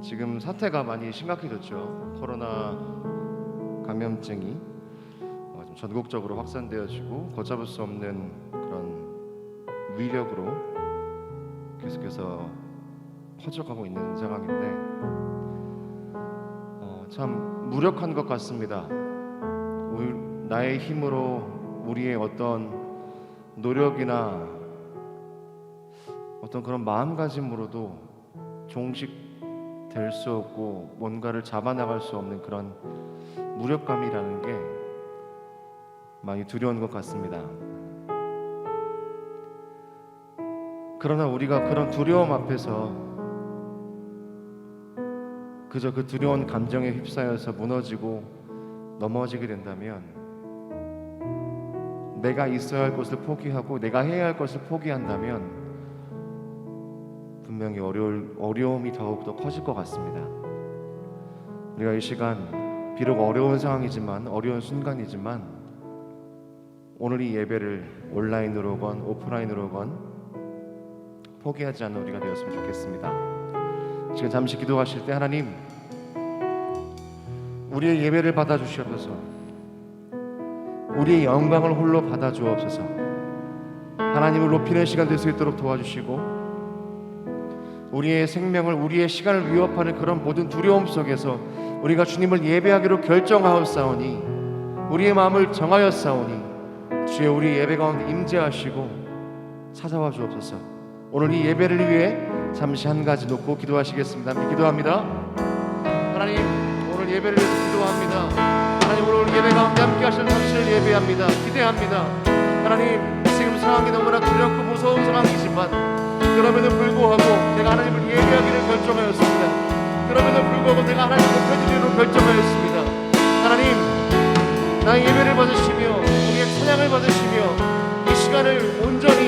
지금 사태가 많이 심각해졌죠. 코로나 감염증이 좀 전국적으로 확산되어지고 걷잡을 수 없는 그런 위력으로 계속해서 퍼져가고 있는 상황인데 참 무력한 것 같습니다. 나의 힘으로 우리의 어떤 노력이나 어떤 그런 마음가짐으로도 종식될 수 없고 뭔가를 잡아나갈 수 없는 그런 무력감이라는 게 많이 두려운 것 같습니다. 그러나 우리가 그런 두려움 앞에서 그저 그 두려운 감정에 휩싸여서 무너지고 넘어지게 된다면, 내가 있어야 할 것을 포기하고 내가 해야 할 것을 포기한다면 분명히 어려움이 더욱더 커질 것 같습니다. 우리가 이 시간 비록 어려운 상황이지만, 어려운 순간이지만 오늘 이 예배를 온라인으로건 오프라인으로건 포기하지 않는 우리가 되었으면 좋겠습니다. 지금 잠시 기도하실 때 하나님, 우리의 예배를 받아주시옵소서. 우리의 영광을 홀로 받아주옵소서. 하나님을 높이는 시간 될 수 있도록 도와주시고, 우리의 생명을, 우리의 시간을 위협하는 그런 모든 두려움 속에서 우리가 주님을 예배하기로 결정하였사오니, 우리의 마음을 정하였사오니 주여 우리 예배 가운데 임재하시고 찾아와 주옵소서. 오늘 이 예배를 위해 잠시 한 가지 놓고 기도하시겠습니다. 함께 기도합니다. 하나님, 오늘 예배를 위해서 기도합니다. 하나님, 오늘 예배 가운데 함께 하실 당신을 예배합니다. 기대합니다. 하나님, 지금 상황이 너무나 두렵고 무서운 상황이지만 그럼에도 불구하고 내가 하나님을 예배하기를 결정하였습니다. 그럼에도 불구하고 내가 하나님을 높여드리기로 결정하였습니다. 하나님, 나의 예배를 받으시며 우리의 찬양을 받으시며 이 시간을 온전히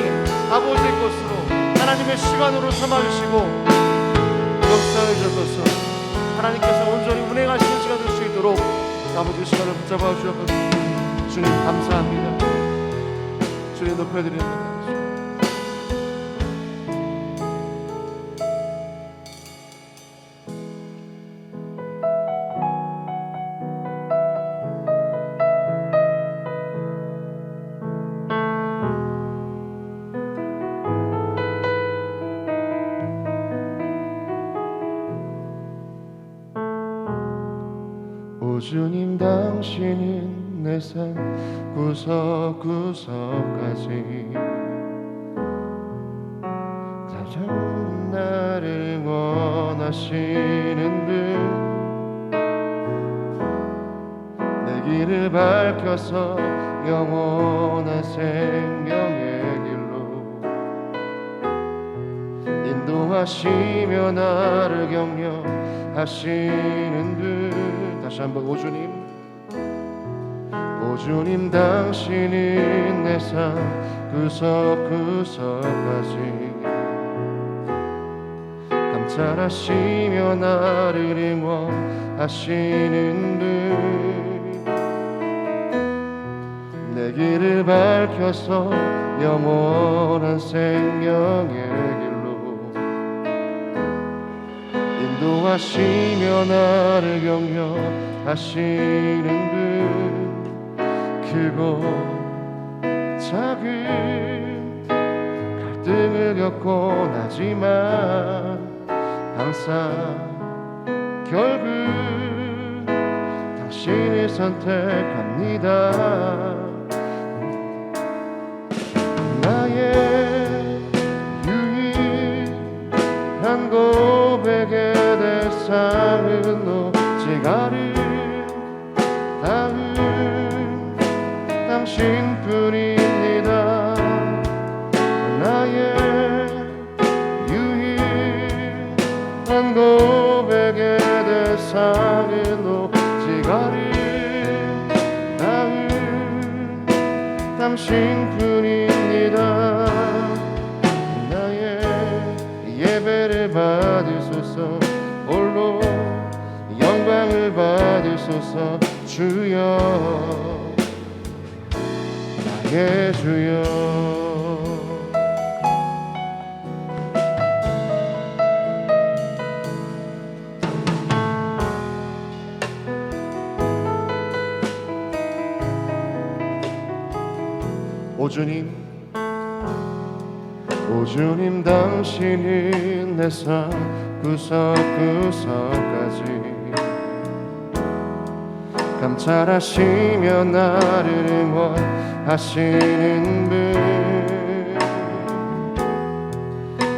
아버지의 것으로 하나님의 시간으로 삼아주시고 역사해 주셔서 하나님께서 온전히 운행하시는 시간 될 수 있도록 아버지 시간을 붙잡아 주셔서 주님 감사합니다. 주님 높여드립니다. 오 주님, 당신은 내 삶 구석구석까지 가장 나를 원하시는 듯 내 길을 밝혀서 영원한 생명의 길로 인도하시며 나를 격려하시는 듯. 다시 한번 오 주님, 오 주님, 당신은 내 삶 구석구석까지 감찰하시며 나를 응원하시는 듯 내 길을 밝혀서 영원한 생명의 길로 인도하시며 나를 격려하시는 듯 크고 작은 갈등을 겪고 나지만 항상 결국 당신을 선택합니다. 나의 유일한 고백의 대상은 오직 아름다운 당신뿐입니다. 나의 유일한 고백의 대상은 오직 아름다운 당신뿐입니다. 나의 예배를 받으소서. 홀로 영광을 받으소서. 주여, 나의 주여. 오 주님, 오 주님 당신이 내 삶 구석구석까지 감찰하시며 나를 응원하시는 분,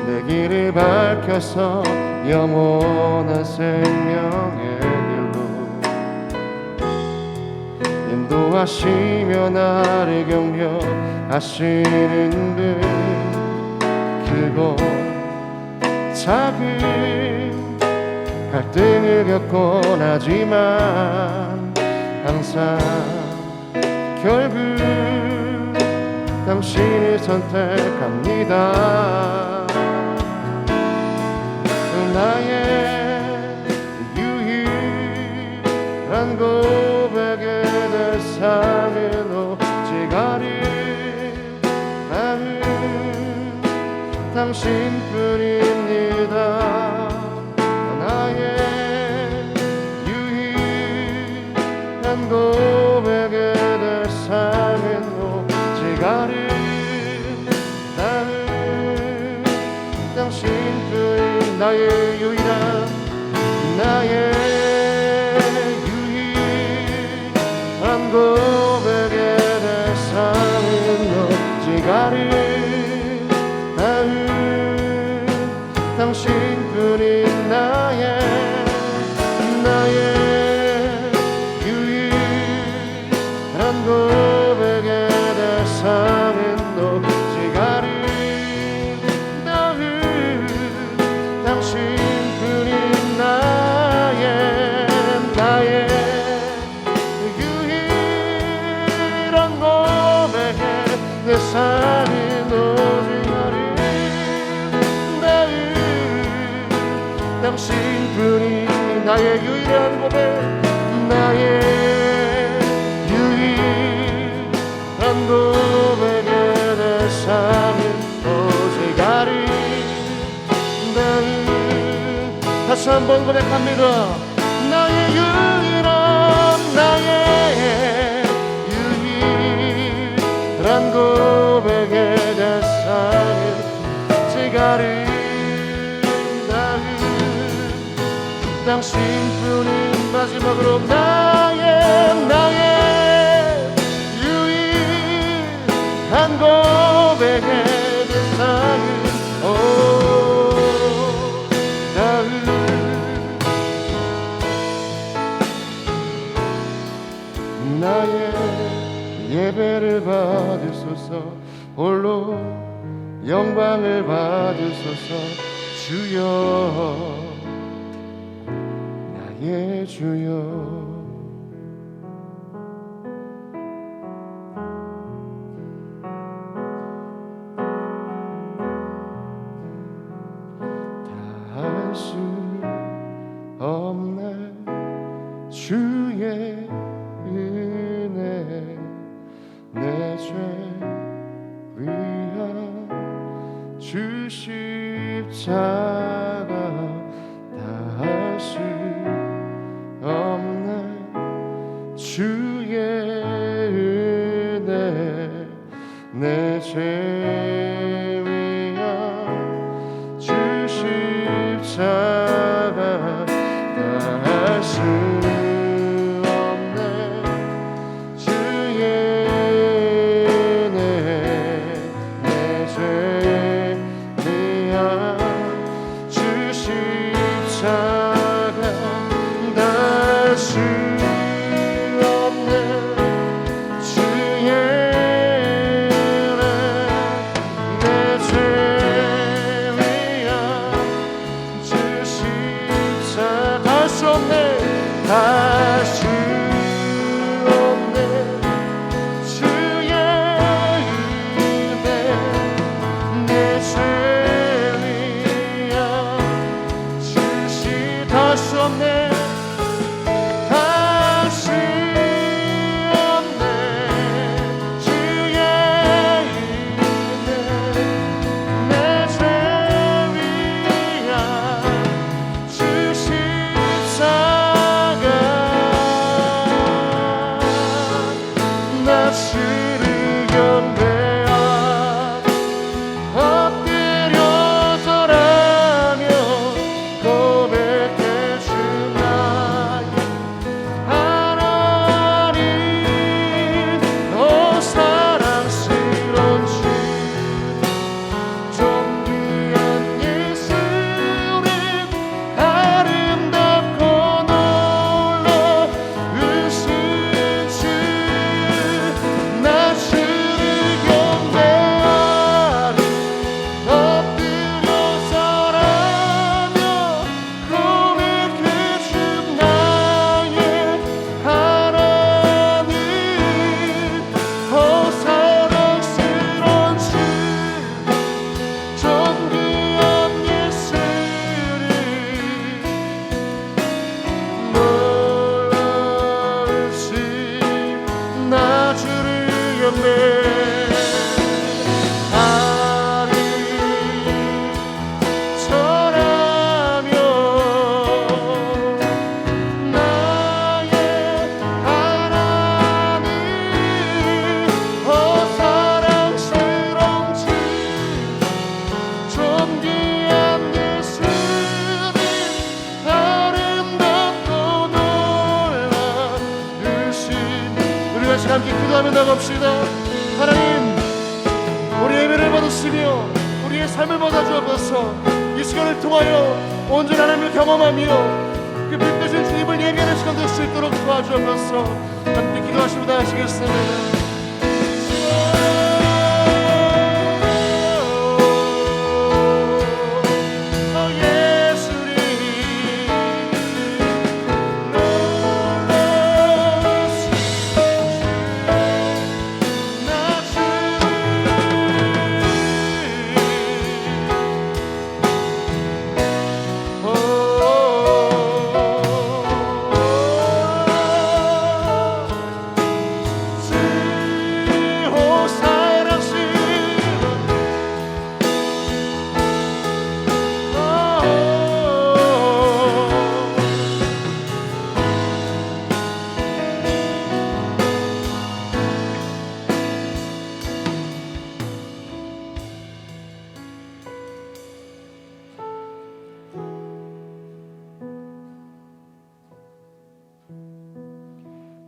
내 길을 밝혀서 영원한 생명의 길로 인도하시며 나를 격려하시는 분, 크고 작은 갈등을 겪곤 하지만 항상 결국 당신을 선택합니다. 나의 유일한 고백에 내 삶은 오직 아름다운 당신뿐입니다. 나의 유일한 고백에 내 삶은 오직 아름다운 당신뿐, 나의 유일한 고백에 내 삶은 오직 아름다운 당신뿐인 나의 유일한 고백에 내 삶은 오직 아름다운 당신뿐인 나의 유일한 고백에 내 삶은 오직 아름다운 당신뿐인 나의 유일한 고백, 나의 유일한 고백에 내 삶은 오직 아름다운, 다시 한번 고백합니다. 나의 유일한 고백에 내 삶은 오직 아름다운 당신뿐인, 마지막으로 나의 유일한 고백에 내 삶은 나의 예배를 받으소서, 홀로 영광을 받으소서. 주여, 나의 주여. 다 할 수 없네 주의 은혜, 내 죄 위한 주 십자가, 다 할 수 없네 주의 은혜, 내 죄 위한 주 십자가, 다 할 수 경배하리. 절하며 나의 하나님, 어 사랑스러운 주, 존귀한 예수님, 아름답고 놀라우신. 우리 같이 함께 기도하며 나갑시다. 하나님, 우리 예배를 받으시며 우리의 삶을 받아주옵소서. 이 시간을 통하여 온전한 하나님을 경험하며 그 빛되신 주님을 예배하는 시간 될 수 있도록 도와주옵소서. 함께 기도하시고 나가시겠습니다.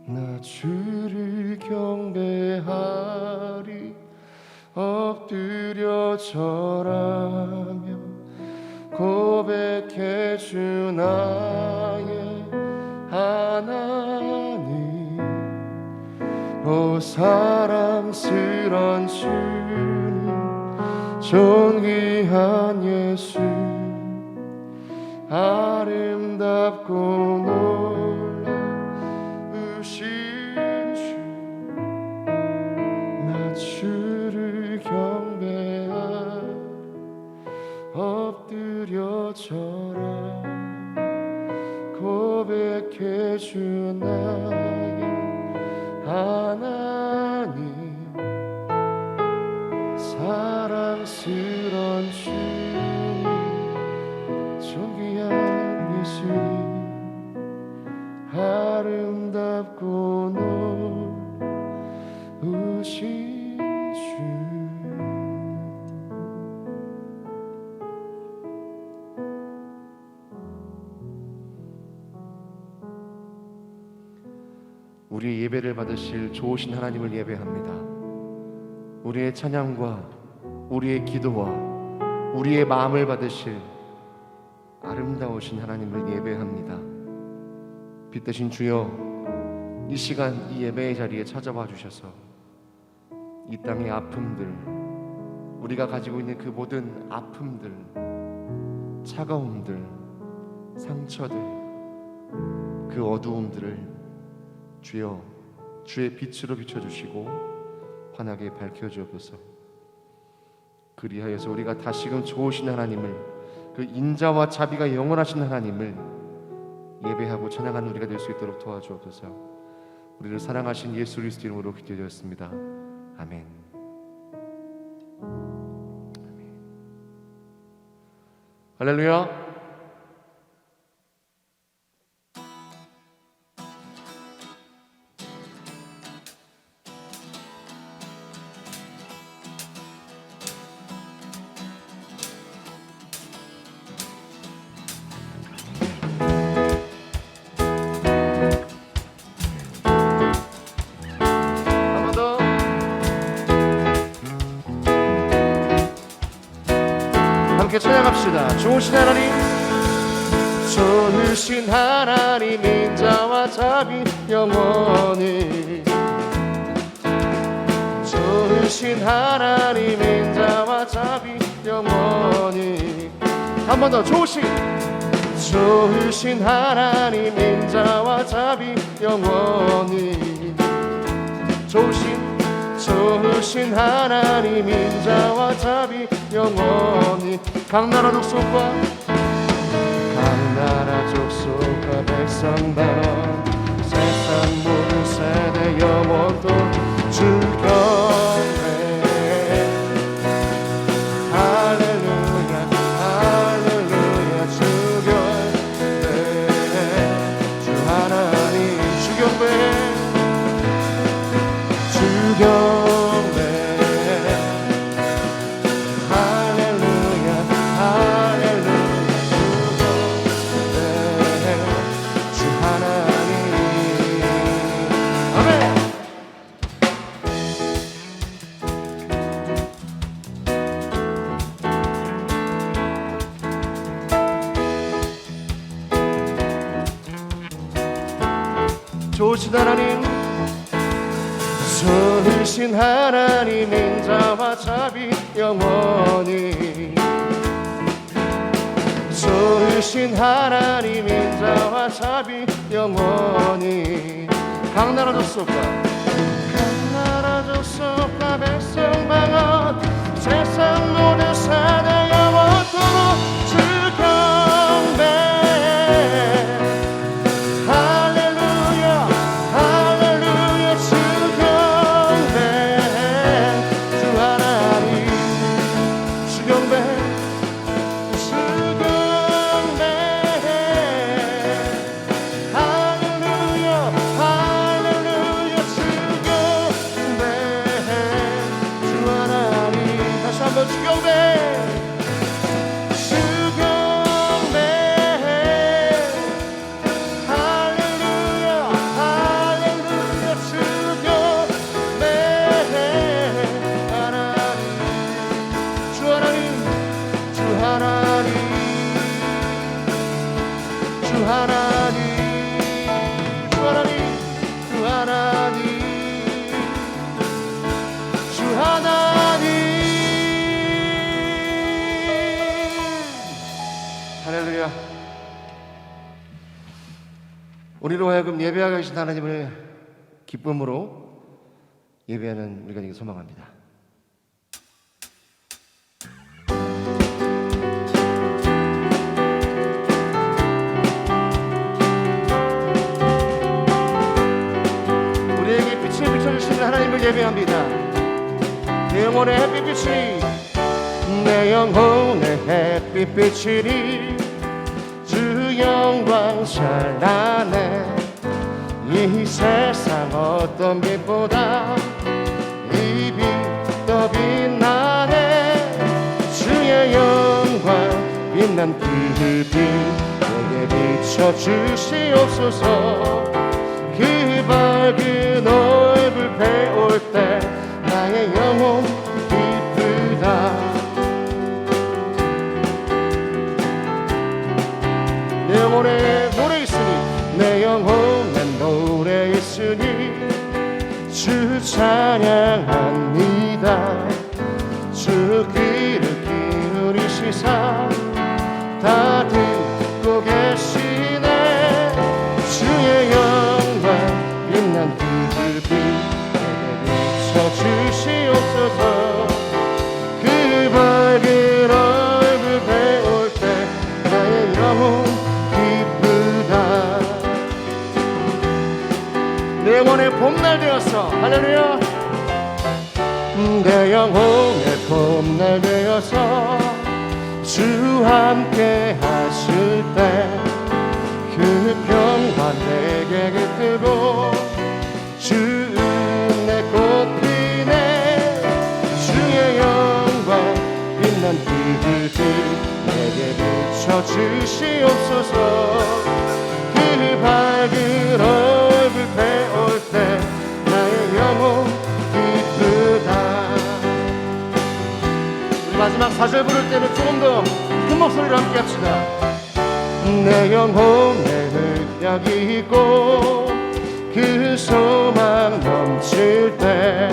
나 주를 경배하리. 엎드려 절하며 고백해 주 나의 하나님, 오 사랑스런 주님, 존귀한 예수, 아름답고 주를 경배하리. 엎드려 절하 고백해 주 나의 하나님, 사랑스런 주님, 존귀한 예수님, 아름답고 놀라우신 우리의 예배를 받으실 좋으신 하나님을 예배합니다. 우리의 찬양과 우리의 기도와 우리의 마음을 받으실 아름다우신 하나님을 예배합니다. 빛되신 주여, 이 시간 이 예배의 자리에 찾아와 주셔서 이 땅의 아픔들, 우리가 가지고 있는 그 모든 아픔들, 차가움들, 상처들, 그 어두움들을 주여 주의 빛으로 비춰주시고 환하게 밝혀주옵소서. 그리하여서 우리가 다시금 좋으신 하나님을, 그 인자와 자비가 영원하신 하나님을 예배하고 찬양하는 우리가 될 수 있도록 도와주옵소서. 우리를 사랑하신 예수 그리스도 이름으로 기도드렸습니다. 아멘. 할렐루야. 함께 찬양합시다. 좋으신 하나님, 좋으신 하나님, 인자와 자비 영원히. 좋으신 하나님, 인자와 자비 영원히. 한 번 더. 좋으신 하나님, 인자와 자비 영원히. 좋으신 하나님, 인자와 자비 영원히. 각 나라 족속과 백성만 세상 모든 세대 영원토록 주겨 좋으신 하나님, 좋으신 하나님, 인자와 자비 영원히. 좋으신 하나님, 인자와 자비 영원히. 각 나라 줬소까, 각 나라 줬소까, 백성 방언, 세상 모든 사랑 영원토록 주 경배. 할렐루야 할렐루야 주 경배. 주 하나님 주 경배. 할렐루야. 우리로 하여금 예배하고 계신 하나님을 기쁨으로 예배하는 우리가 되길 소망합니다. 우리에게 빛을 비춰주시는 하나님을 예배합니다. 내 영혼의 햇빛이, 내 영혼의 햇빛이 주 영광 찬란해. 이 세상 어떤 빛보다 이 빛 더 빛나네. 주의 영광 빛난 그 빛 내게 비춰주시옵소서. 그 밝은 얼굴 배울 때 나의 영혼 기쁘다. 내 영혼에 노래 있으니, 내 영혼에 노래 있으니 주 찬양합니다. 주 귀를 기울이시사 다 듣고 계시네. 주의 영광 빛난 그 빛 내게 비춰주시옵소서. 그 밝은 얼굴 배울 때 나의 영혼 내 영혼의 봄날 되어서, 할렐루야. 내 영혼의 봄날 되어서 주 함께 하실 때 그 평화 내게 깃들고 주 은혜 꽃피네. 주의 영광 빛난 그 빛 내게 비춰주시옵소서. 그 밝은 얼굴 배울 때 나의 영혼 기쁘다. 우리 마지막 4절 부를 때는 조금 더 큰 목소리로 함께 합시다. 내 영혼에 흑약이 있고 그 소망 넘칠 때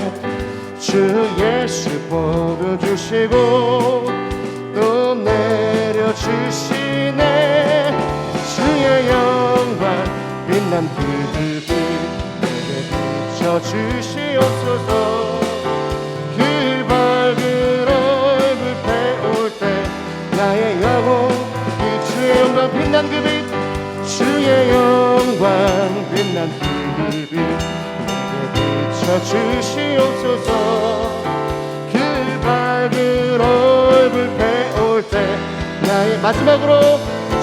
주 예수 복을 주시고 또 내려주시네. 주의 영광 빛난 그 빛 내게 비춰주시옵소서. 그 밝은 얼굴 배울 때 나의 영혼 주의 영광 빛난 그 빛, 주의 영광 빛난 그 빛 내게 비춰주시옵소서. 그 밝은 얼굴 배울 때 나의 마지막으로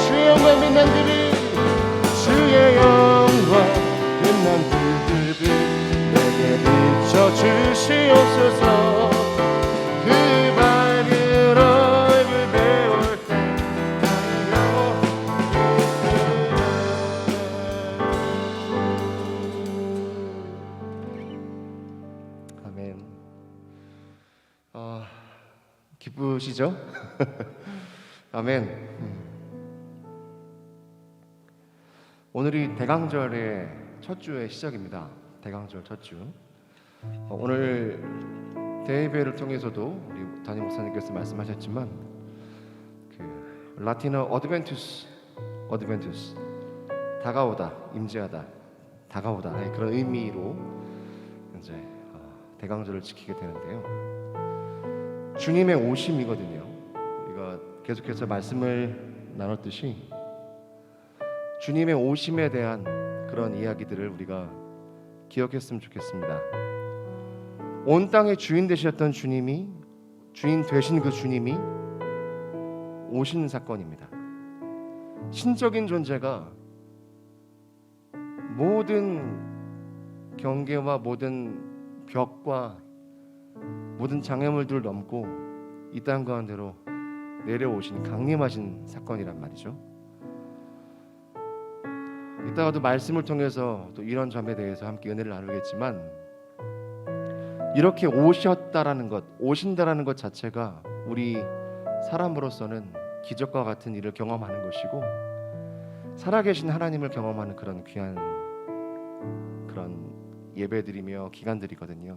주의 영광 빛난 그 빛, 주의 영광 빛난 그 빛 내게 비춰주시옵소서. 그 밝은 얼굴 배울 때 나의 영혼 기쁘다. 아멘. 기쁘시죠? 아멘. 오늘이 대강절의 첫 주의 시작입니다. 대강절 첫 주. 오늘 대예배를 통해서도 우리 담임 목사님께서 말씀하셨지만 그 라틴어 어드벤투스 다가오다, 임재하다, 다가오다 그런 의미로 이제 대강절을 지키게 되는데요. 주님의 오심이거든요. 우리가 계속해서 말씀을 나눴듯이 주님의 오심에 대한 그런 이야기들을 우리가 기억했으면 좋겠습니다. 온 땅의 주인 되셨던 주님이, 주인 되신 그 주님이 오신 사건입니다. 신적인 존재가 모든 경계와 모든 벽과 모든 장애물들을 넘고 이 땅 가운데로 내려오신 강림하신 사건이란 말이죠. 이따가도 말씀을 통해서 또 이런 점에 대해서 함께 은혜를 나누겠지만, 이렇게 오셨다라는 것, 오신다라는 것 자체가 우리 사람으로서는 기적과 같은 일을 경험하는 것이고, 살아계신 하나님을 경험하는 그런 귀한 그런 예배드리며 기간들이거든요.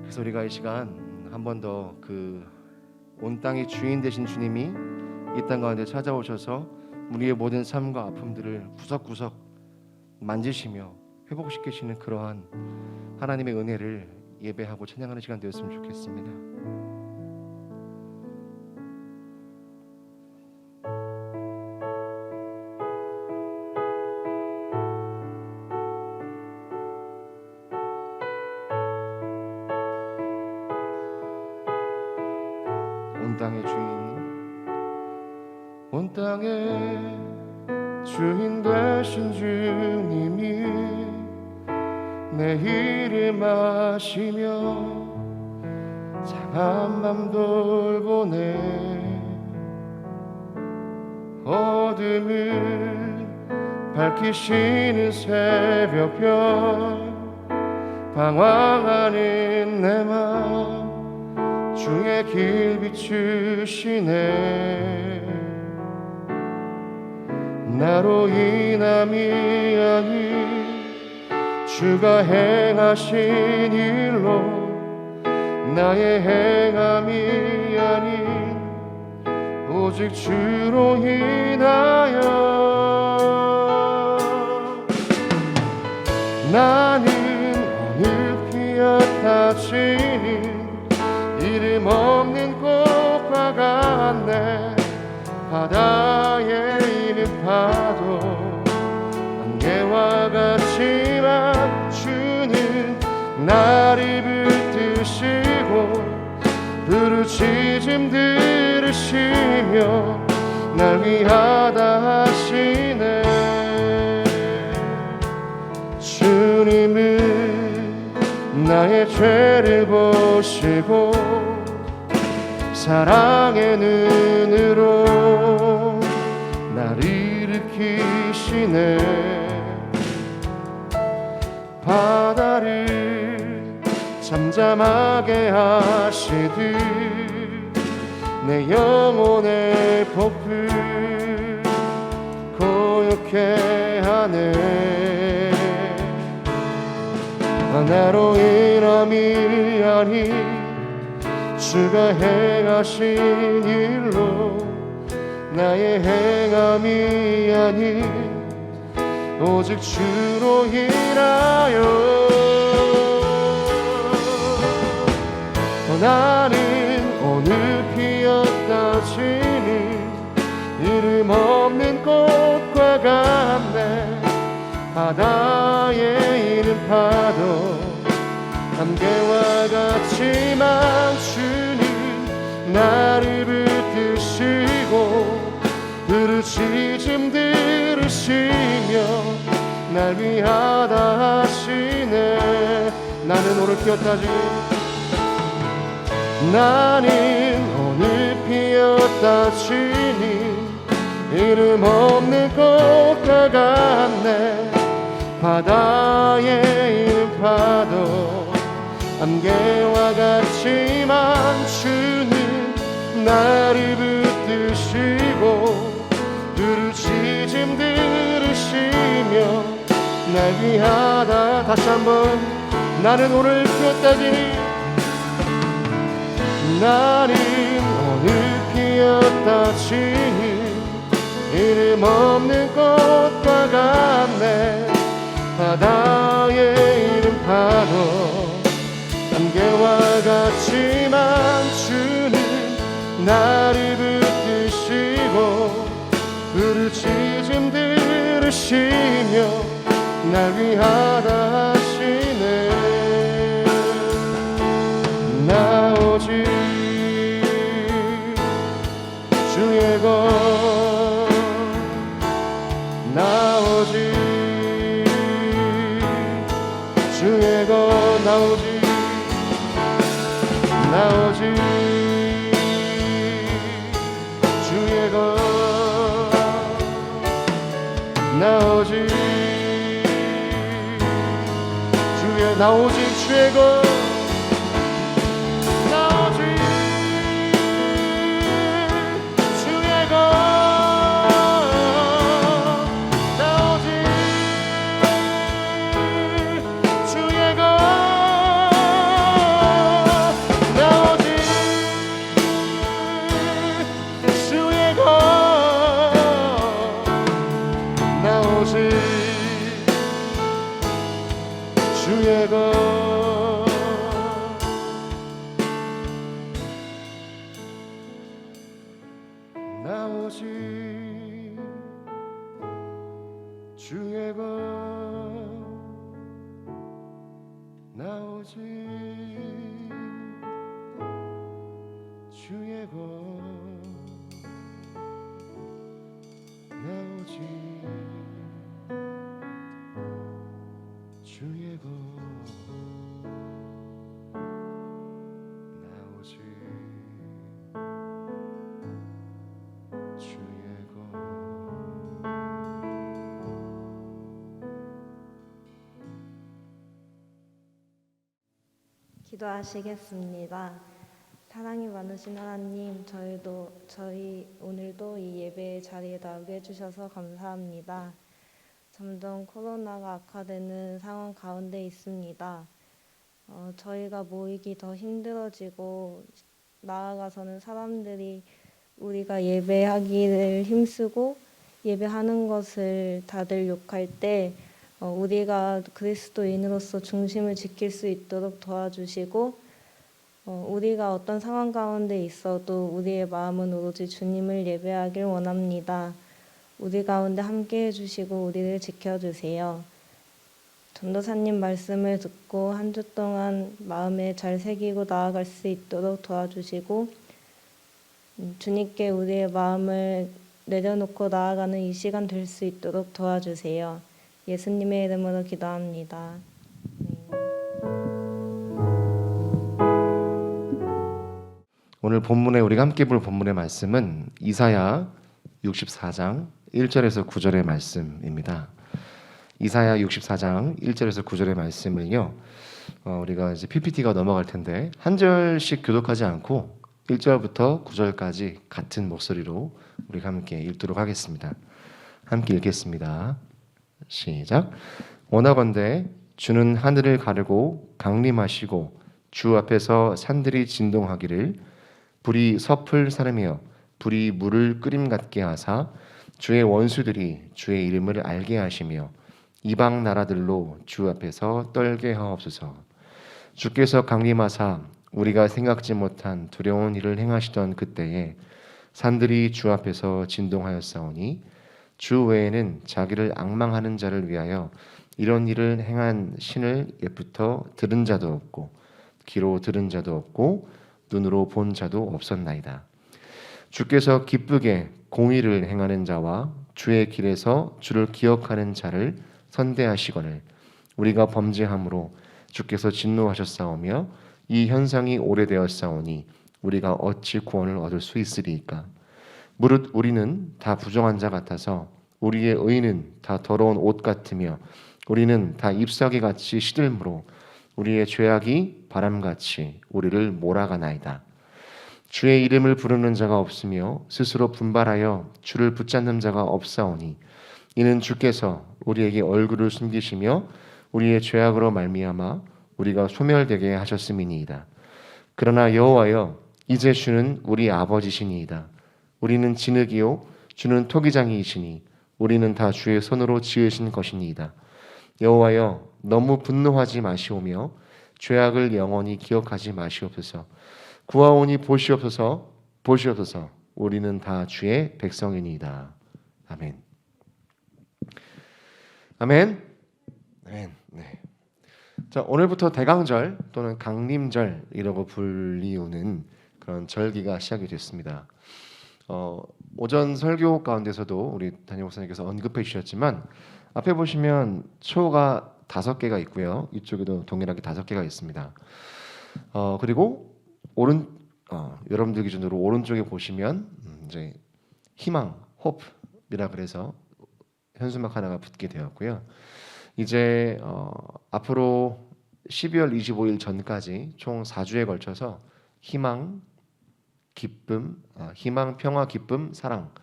그래서 우리가 이 시간 한 번 더 그 온 땅의 주인 되신 주님이 이 땅 가운데 찾아오셔서 우리의 모든 삶과 아픔들을 구석구석 만지시며 회복시키시는 그러한 하나님의 은혜를 예배하고 찬양하는 시간 되었으면 좋겠습니다. 온 땅의 주인 되신 주님이 내 이름 아시며 상한 밤 돌보네. 어둠을 밝히시는 새벽별 방황하는 내 맘 주의 길 비추시네. 나로 인함이 아닌 주가 행하신 일로, 나의 행함이 아닌 오직 주로 인하여 나는 어느 피었다 지닌 이름 없는 꽃과 같네. 바다에 있는 파도 안개와 같지만 주는 나를 붙드시고 부르짖음 들으시며 날 위하다 하시네. 주님은 나의 죄를 보시고 사랑의 눈으로 나를 일으키시네. 바다를 잠잠하게 하시듯 내 영혼의 폭풍 고요케 하네. 나로 인함이 아닌 주가 행하신 일로, 나의 행함이 아닌 오직 주로 인하여 나는 오늘 피었다 지닌 이름 없는 꽃과 같네. 바다에 있는 파도 안개와 같지만 주는 나를 붙드시고 부르짖음 들으시며 날 위하다 하시네. 나는 오늘 피었다지, 나는 오늘 피었다 지닌 이름 없는 꽃과 같네. 바다에 있는 파도 안개와 같지만 주는 나를 붙드시고 부르짖음 들으시며 날 위하다. 다시 한번 나는 오늘 피었다지니 나는 오늘 피었다지니 이름 없는 꽃과 같네. 바다의 이름 바로 안개와 같지만 주는 나를 붙드시고 부르짖음 들으시며 날 위하다 하시네. 나 오직 주의 것, 나 오직 주의 것, 나 오직 주의 것, 나 오직 주의, 나 오직 주의 것, 나 오직 주의 것, 나 오직 주의 것, 나 오직 주의 것, 나 오직 주의 것, 나 오직 주의 것, 나 오직 주의 것, 나 오직 주의 것, 나 오직 주의 것. 기도하시겠습니다. 사랑이 많으신 하나님, 저희 오늘도 이 예배 자리에 나오게 해주셔서 감사합니다. 점점 코로나가 악화되는 상황 가운데 있습니다. 저희가 모이기 더 힘들어지고 나아가서는 사람들이 우리가 예배하기를 힘쓰고 예배하는 것을 다들 욕할 때 우리가 그리스도인으로서 중심을 지킬 수 있도록 도와주시고 우리가 어떤 상황 가운데 있어도 우리의 마음은 오로지 주님을 예배하길 원합니다. 우리 가운데 함께 해주시고 우리를 지켜주세요. 전도사님 말씀을 듣고 한 주 동안 마음에 잘 새기고 나아갈 수 있도록 도와주시고 주님께 우리의 마음을 내려놓고 나아가는 이 시간 될 수 있도록 도와주세요. 예수님의 이름으로 기도합니다. 오늘 본문에 우리가 함께 볼 본문의 말씀은 이사야 64장 1절에서 9절의 말씀입니다. 이사야 64장 1절에서 9절의 말씀을요. 우리가 이제 PPT가 넘어갈 텐데 한 절씩 교독하지 않고 1절부터 9절까지 같은 목소리로 우리가 함께 읽도록 하겠습니다. 함께 읽겠습니다. 시작. 원하건대 주는 하늘을 가르고 강림하시고 주 앞에서 산들이 진동하기를 불이 섭을 사르며 불이 물을 끓임 같게 하사 주의 원수들이 주의 이름을 알게 하시며 이방 나라들로 주 앞에서 떨게 하옵소서. 주께서 강림하사 우리가 생각지 못한 두려운 일을 행하시던 그때에 산들이 주 앞에서 진동하였사오니 주 외에는 자기를 앙망하는 자를 위하여 이런 일을 행한 신을 옛부터 들은 자도 없고 귀로 들은 자도 없고 눈으로 본 자도 없었나이다. 주께서 기쁘게 공의를 행하는 자와 주의 길에서 주를 기억하는 자를 선대하시거늘 우리가 범죄함으로 주께서 진노하셨사오며 이 현상이 오래되었사오니 우리가 어찌 구원을 얻을 수 있으리이까. 무릇 우리는 다 부정한 자 같아서 우리의 의는 다 더러운 옷 같으며 우리는 다 잎사귀같이 시들므로 우리의 죄악이 바람같이 우리를 몰아가나이다. 주의 이름을 부르는 자가 없으며 스스로 분발하여 주를 붙잡는 자가 없사오니 이는 주께서 우리에게 얼굴을 숨기시며 우리의 죄악으로 말미암아 우리가 소멸되게 하셨음이니이다. 그러나 여호와여, 이제 주는 우리 아버지시니이다. 우리는 진흙이요 주는 토기장이시니 우리는 다 주의 손으로 지으신 것이니이다. 여호와여, 너무 분노하지 마시오며 죄악을 영원히 기억하지 마시옵소서. 구하오니 보시옵소서, 보시옵소서. 우리는 다 주의 백성이니이다. 아멘. 아멘. 아멘. 네. 자, 오늘부터 대강절 또는 강림절이라고 불리우는 그런 절기가 시작이 됐습니다. 오전 설교 가운데서도 우리 담임 목사님께서 언급해 주셨지만 앞에 보시면 초가 5개가 있고요. 이쪽에도 동일하게 5개가 있습니다. 그리고 여러분들 기준으로 오른쪽에 보시면 이제 희망, hope이라 그래서 현수막 하나가 붙게 되었고요. 이제 앞으로 12월 25일 전까지 총 4주에 걸쳐서 희망, 기쁨, 희망, 평화, 기쁨, 사랑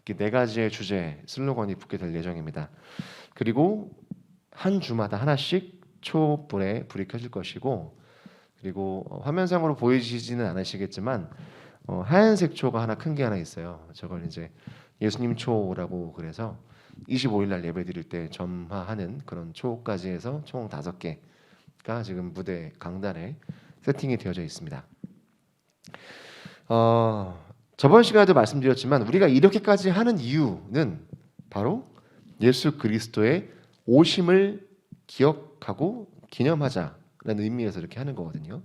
이렇게 4가지의 주제 슬로건이 붙게 될 예정입니다. 그리고 한 주마다 하나씩 촛불에 불이 켜질 것이고, 그리고 화면상으로 보이시지는 않으시겠지만 하얀색 초가 하나 큰 게 하나 있어요. 저걸 이제 예수님 초라고 그래서 25일 날 예배 드릴 때 점화하는 그런 초까지 해서 총 5개가 지금 무대 강단에 세팅이 되어져 있습니다. 저번 시간에도 말씀드렸지만 우리가 이렇게까지 하는 이유는 바로 예수 그리스도의 오심을 기억하고 기념하자라는 의미에서 이렇게 하는 거거든요.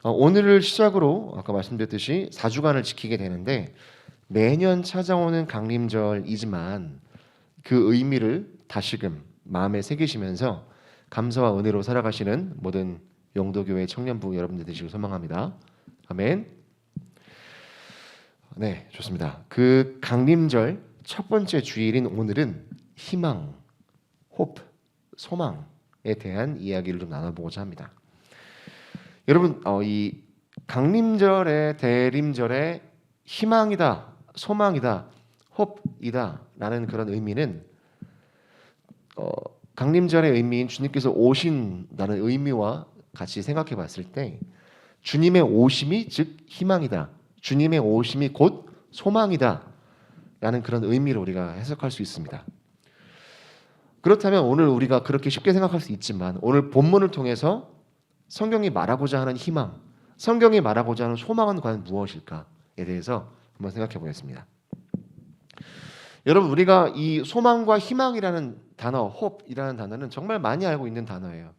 오늘을 시작으로 아까 말씀드렸듯이 4주간을 지키게 되는데 매년 찾아오는 강림절이지만 그 의미를 다시금 마음에 새기시면서 감사와 은혜로 살아가시는 모든 영도교회 청년부 여러분들 되시길 소망합니다. 아멘. 네, 좋습니다. 그 강림절 첫 번째 주일인 오늘은 희망, hope, 소망에 대한 이야기를 좀 나눠보고자 합니다. 여러분, 이 강림절의 대림절의 희망이다, 소망이다, hope이다 라는 그런 의미는 강림절의 의미인 주님께서 오신다는 의미와 같이 생각해 봤을 때 주님의 오심이 즉 희망이다, 주님의 오심이 곧 소망이다 라는 그런 의미로 우리가 해석할 수 있습니다. 그렇다면 오늘 우리가 그렇게 쉽게 생각할 수 있지만 오늘 본문을 통해서 성경이 말하고자 하는 희망, 성경이 말하고자 하는 소망은 과연 무엇일까에 대해서 한번 생각해 보겠습니다. 여러분, 우리가 이 소망과 희망이라는 단어, hope이라는 단어는 정말 많이 알고 있는 단어예요.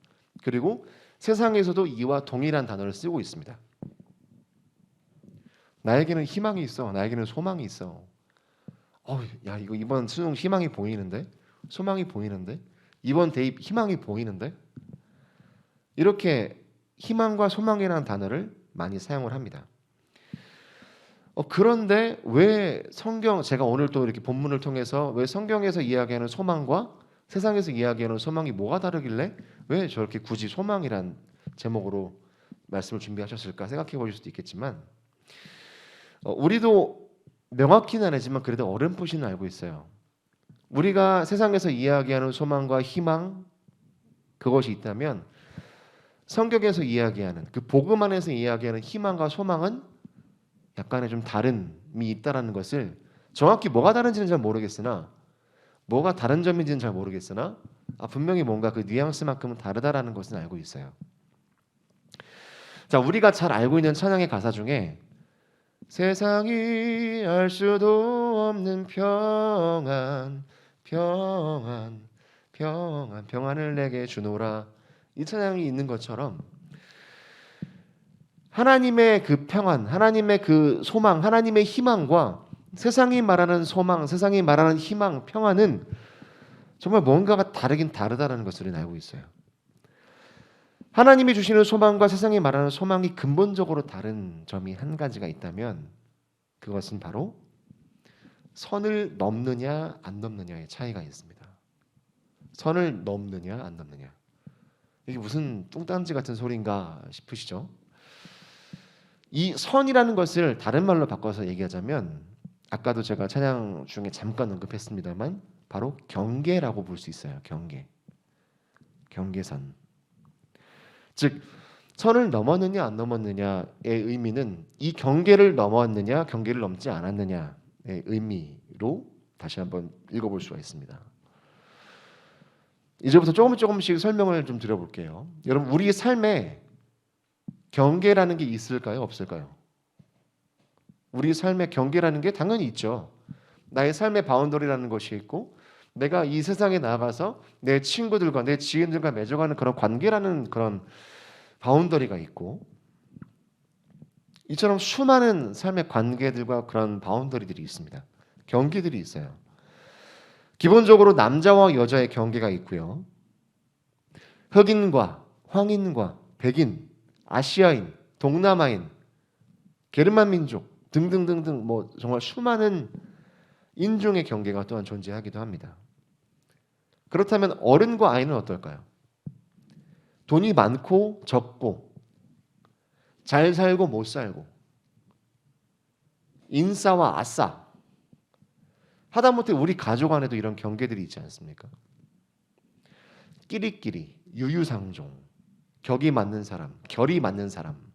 그리고 세상에서도 이와 동일한 단어를 쓰고 있습니다. 나에게는 희망이 있어, 나에게는 소망이 있어. 야, 이거 이번 수능 희망이 보이는데, 소망이 보이는데, 이번 대입 희망이 보이는데, 이렇게 희망과 소망이라는 단어를 많이 사용을 합니다. 그런데 왜 제가 오늘 또 이렇게 본문을 통해서 왜 성경에서 이야기하는 소망과 세상에서 이야기하는 소망이 뭐가 다르길래 왜 저렇게 굳이 소망이란 제목으로 말씀을 준비하셨을까 생각해 보실 수도 있겠지만 우리도 명확히는 아니지만 그래도 어렴풋이는 알고 있어요. 우리가 세상에서 이야기하는 소망과 희망 그것이 있다면 성경에서 이야기하는 그 복음 안에서 이야기하는 희망과 소망은 약간의 좀 다름이 있다라는 것을 정확히 뭐가 다른지는 잘 모르겠으나 뭐가 다른 점인지는 잘 모르겠으나 분명히 뭔가 그 뉘앙스만큼은 다르다라는 것은 알고 있어요. 자, 우리가 잘 알고 있는 찬양의 가사 중에 세상이 알 수도 없는 평안, 평안, 평안, 평안을 내게 주노라 이 찬양이 있는 것처럼 하나님의 그 평안, 하나님의 그 소망, 하나님의 희망과 세상이 말하는 소망, 세상이 말하는 희망, 평안은 정말 뭔가가 다르긴 다르다는 것을 우리는 알고 있어요. 하나님이 주시는 소망과 세상이 말하는 소망이 근본적으로 다른 점이 한 가지가 있다면 그것은 바로 선을 넘느냐 안 넘느냐의 차이가 있습니다. 선을 넘느냐 안 넘느냐. 이게 무슨 뚱딴지 같은 소리인가 싶으시죠? 이 선이라는 것을 다른 말로 바꿔서 얘기하자면 아까도 제가 찬양 중에 잠깐 언급했습니다만 바로 경계라고 볼 수 있어요. 경계선. 즉 선을 넘었느냐 안 넘었느냐의 의미는 이 경계를 넘었느냐 경계를 넘지 않았느냐의 의미로 다시 한번 읽어볼 수가 있습니다. 이제부터 조금씩 설명을 좀 드려볼게요. 여러분, 우리 삶에 경계라는 게 있을까요? 없을까요? 우리 삶에 경계라는 게 당연히 있죠. 나의 삶의 바운더리라는 것이 있고, 내가 이 세상에 나가서 내 친구들과 내 지인들과 맺어가는 그런 관계라는 그런 바운더리가 있고, 이처럼 수많은 삶의 관계들과 그런 바운더리들이 있습니다. 경계들이 있어요. 기본적으로 남자와 여자의 경계가 있고요. 흑인과 황인과 백인, 아시아인, 동남아인, 게르만 민족 등등등등 뭐 정말 수많은 인종의 경계가 또한 존재하기도 합니다. 그렇다면 어른과 아이는 어떨까요? 돈이 많고 적고, 잘 살고 못 살고, 인싸와 아싸, 하다못해 우리 가족 안에도 이런 경계들이 있지 않습니까? 끼리끼리, 유유상종, 격이 맞는 사람, 결이 맞는 사람,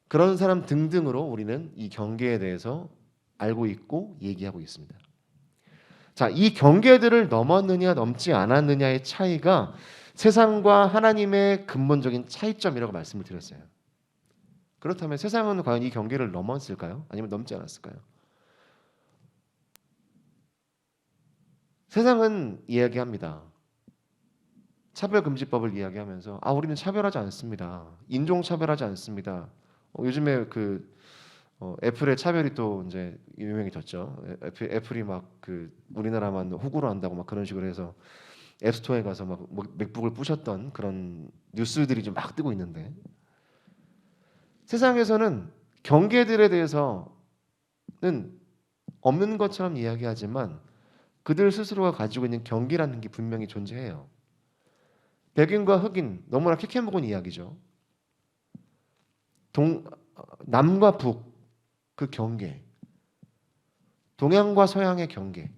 그런 사람 등등으로 우리는 이 경계에 대해서 알고 있고 얘기하고 있습니다. 자, 이 경계들을 넘었느냐 넘지 않았느냐의 차이가 세상과 하나님의 근본적인 차이점이라고 말씀을 드렸어요. 그렇다면 세상은 과연 이 경계를 넘었을까요? 아니면 넘지 않았을까요? 세상은 이야기합니다. 차별금지법을 이야기하면서 우리는 차별하지 않습니다. 인종차별하지 않습니다. 요즘에 애플의 차별이 또 이제 유명해졌죠. 애플이 막 우리나라만 호구로 한다고 막 그런 식으로 해서 앱스토어에 가서 막 맥북을 부셨던 그런 뉴스들이 좀 막 뜨고 있는데, 세상에서는 경계들에 대해서는 없는 것처럼 이야기하지만 그들 스스로가 가지고 있는 경계라는 게 분명히 존재해요. 백인과 흑인, 너무나 캐캐묵은 이야기죠. 남과 북, 그 경계, 동양과 서양의 경계.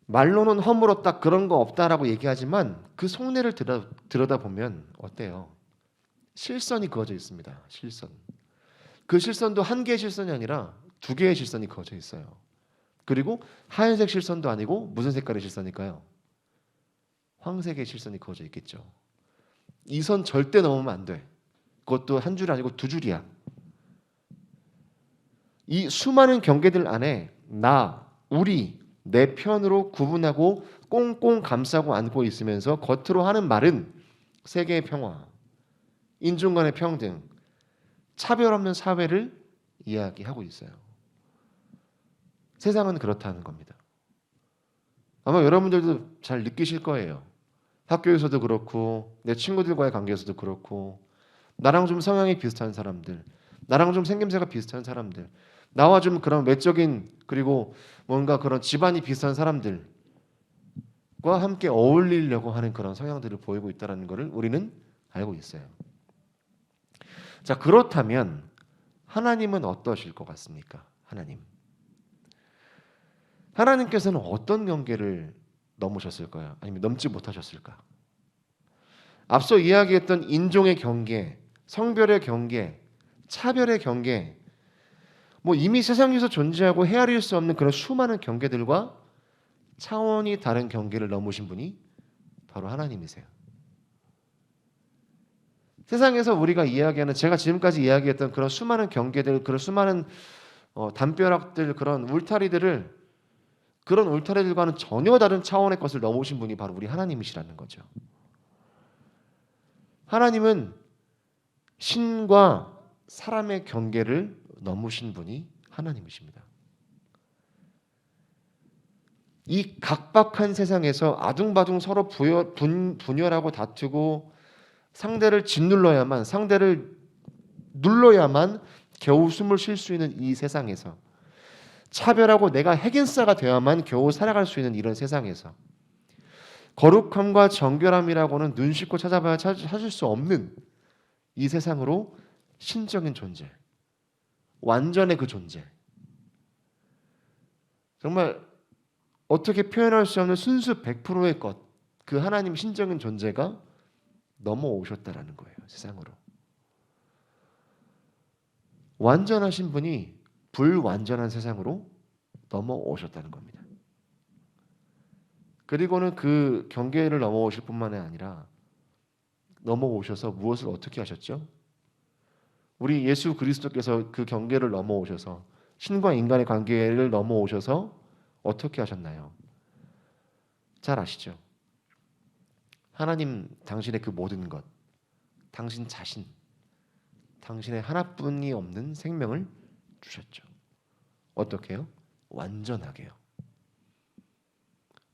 말로는 허물었다, 그런 거 없다라고 얘기하지만 그 속내를 들여다보면 어때요? 실선이 그어져 있습니다. 실선. 그 실선도 한 개의 실선이 아니라 두 개의 실선이 그어져 있어요. 그리고 하얀색 실선도 아니고 무슨 색깔의 실선일까요? 황색의 실선이 그어져 있겠죠. 이 선 절대 넘으면 안 돼. 그것도 한 줄이 아니고 두 줄이야. 이 수많은 경계들 안에 우리, 내 편으로 구분하고 꽁꽁 감싸고 안고 있으면서 겉으로 하는 말은 세계의 평화, 인종 간의 평등, 차별 없는 사회를 이야기하고 있어요. 세상은 그렇다는 겁니다. 아마 여러분들도 잘 느끼실 거예요. 학교에서도 그렇고 내 친구들과의 관계에서도 그렇고, 나랑 좀 성향이 비슷한 사람들, 나랑 좀 생김새가 비슷한 사람들, 나와 좀 그런 외적인 그리고 뭔가 그런 집안이 비슷한 사람들과 함께 어울리려고 하는 그런 성향들을 보이고 있다는 것을 우리는 알고 있어요. 자, 그렇다면 하나님은 어떠실 것 같습니까? 하나님께서는 어떤 경계를 넘으셨을까요? 아니면 넘지 못하셨을까? 앞서 이야기했던 인종의 경계, 성별의 경계, 차별의 경계, 이미 세상에서 존재하고 헤아릴 수 없는 그런 수많은 경계들과 차원이 다른 경계를 넘으신 분이 바로 하나님이세요. 세상에서 우리가 이야기하는, 제가 지금까지 이야기했던 그런 수많은 경계들, 그런 수많은 담벼락들, 그런 울타리들과는 전혀 다른 차원의 것을 넘으신 분이 바로 우리 하나님이시라는 거죠. 하나님은 신과 사람의 경계를 넘으신 분이 하나님이십니다. 이 각박한 세상에서 아둥바둥 서로 분열하고 다투고 상대를 짓눌러야만, 상대를 눌러야만 겨우 숨을 쉴 수 있는 이 세상에서, 차별하고 내가 핵인싸가 되어야만 겨우 살아갈 수 있는 이런 세상에서, 거룩함과 정결함이라고는 눈 씻고 찾아봐야 찾을 수 없는 이 세상으로 신적인 존재, 완전의 그 존재. 정말 어떻게 표현할 수 없는 순수 100%의 것, 그 하나님 신적인 존재가 넘어오셨다라는 거예요. 세상으로. 완전하신 분이 불완전한 세상으로 넘어오셨다는 겁니다. 그리고는 그 경계를 넘어오실 뿐만이 아니라 넘어오셔서 무엇을 어떻게 하셨죠? 우리 예수 그리스도께서 그 경계를 넘어오셔서 신과 인간의 관계를 넘어오셔서 어떻게 하셨나요? 잘 아시죠? 하나님 당신의 그 모든 것, 당신 자신, 당신의 하나뿐이 없는 생명을 주셨죠. 어떻게요? 완전하게요.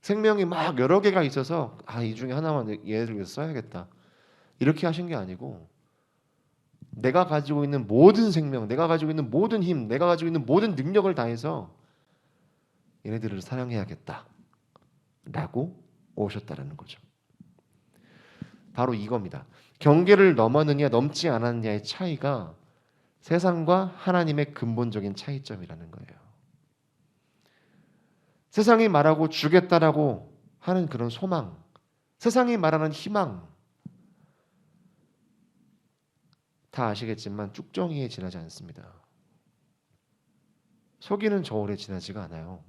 생명이 막 여러 개가 있어서 이 중에 하나만 얘를 위해서 써야겠다. 이렇게 하신 게 아니고 내가 가지고 있는 모든 생명, 내가 가지고 있는 모든 힘, 내가 가지고 있는 모든 능력을 다해서 얘네들을 사랑해야겠다 라고 오셨다라는 거죠. 바로 이겁니다. 경계를 넘었느냐 넘지 않았느냐의 차이가 세상과 하나님의 근본적인 차이점이라는 거예요. 세상이 말하고 주겠다라고 하는 그런 소망, 세상이 말하는 희망, 다 아시겠지만 쭉정이에 지나지 않습니다. 속이는 저울에 지나지가 않아요.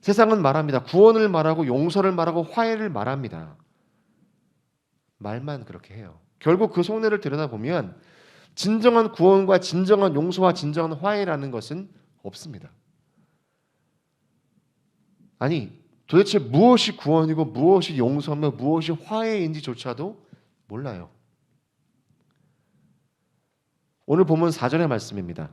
세상은 말합니다. 구원을 말하고 용서를 말하고 화해를 말합니다. 말만 그렇게 해요. 결국 그 속내를 들여다보면 진정한 구원과 진정한 용서와 진정한 화해라는 것은 없습니다. 아니, 도대체 무엇이 구원이고 무엇이 용서며 무엇이 화해인지조차도 몰라요. 오늘 본문 4절의 말씀입니다.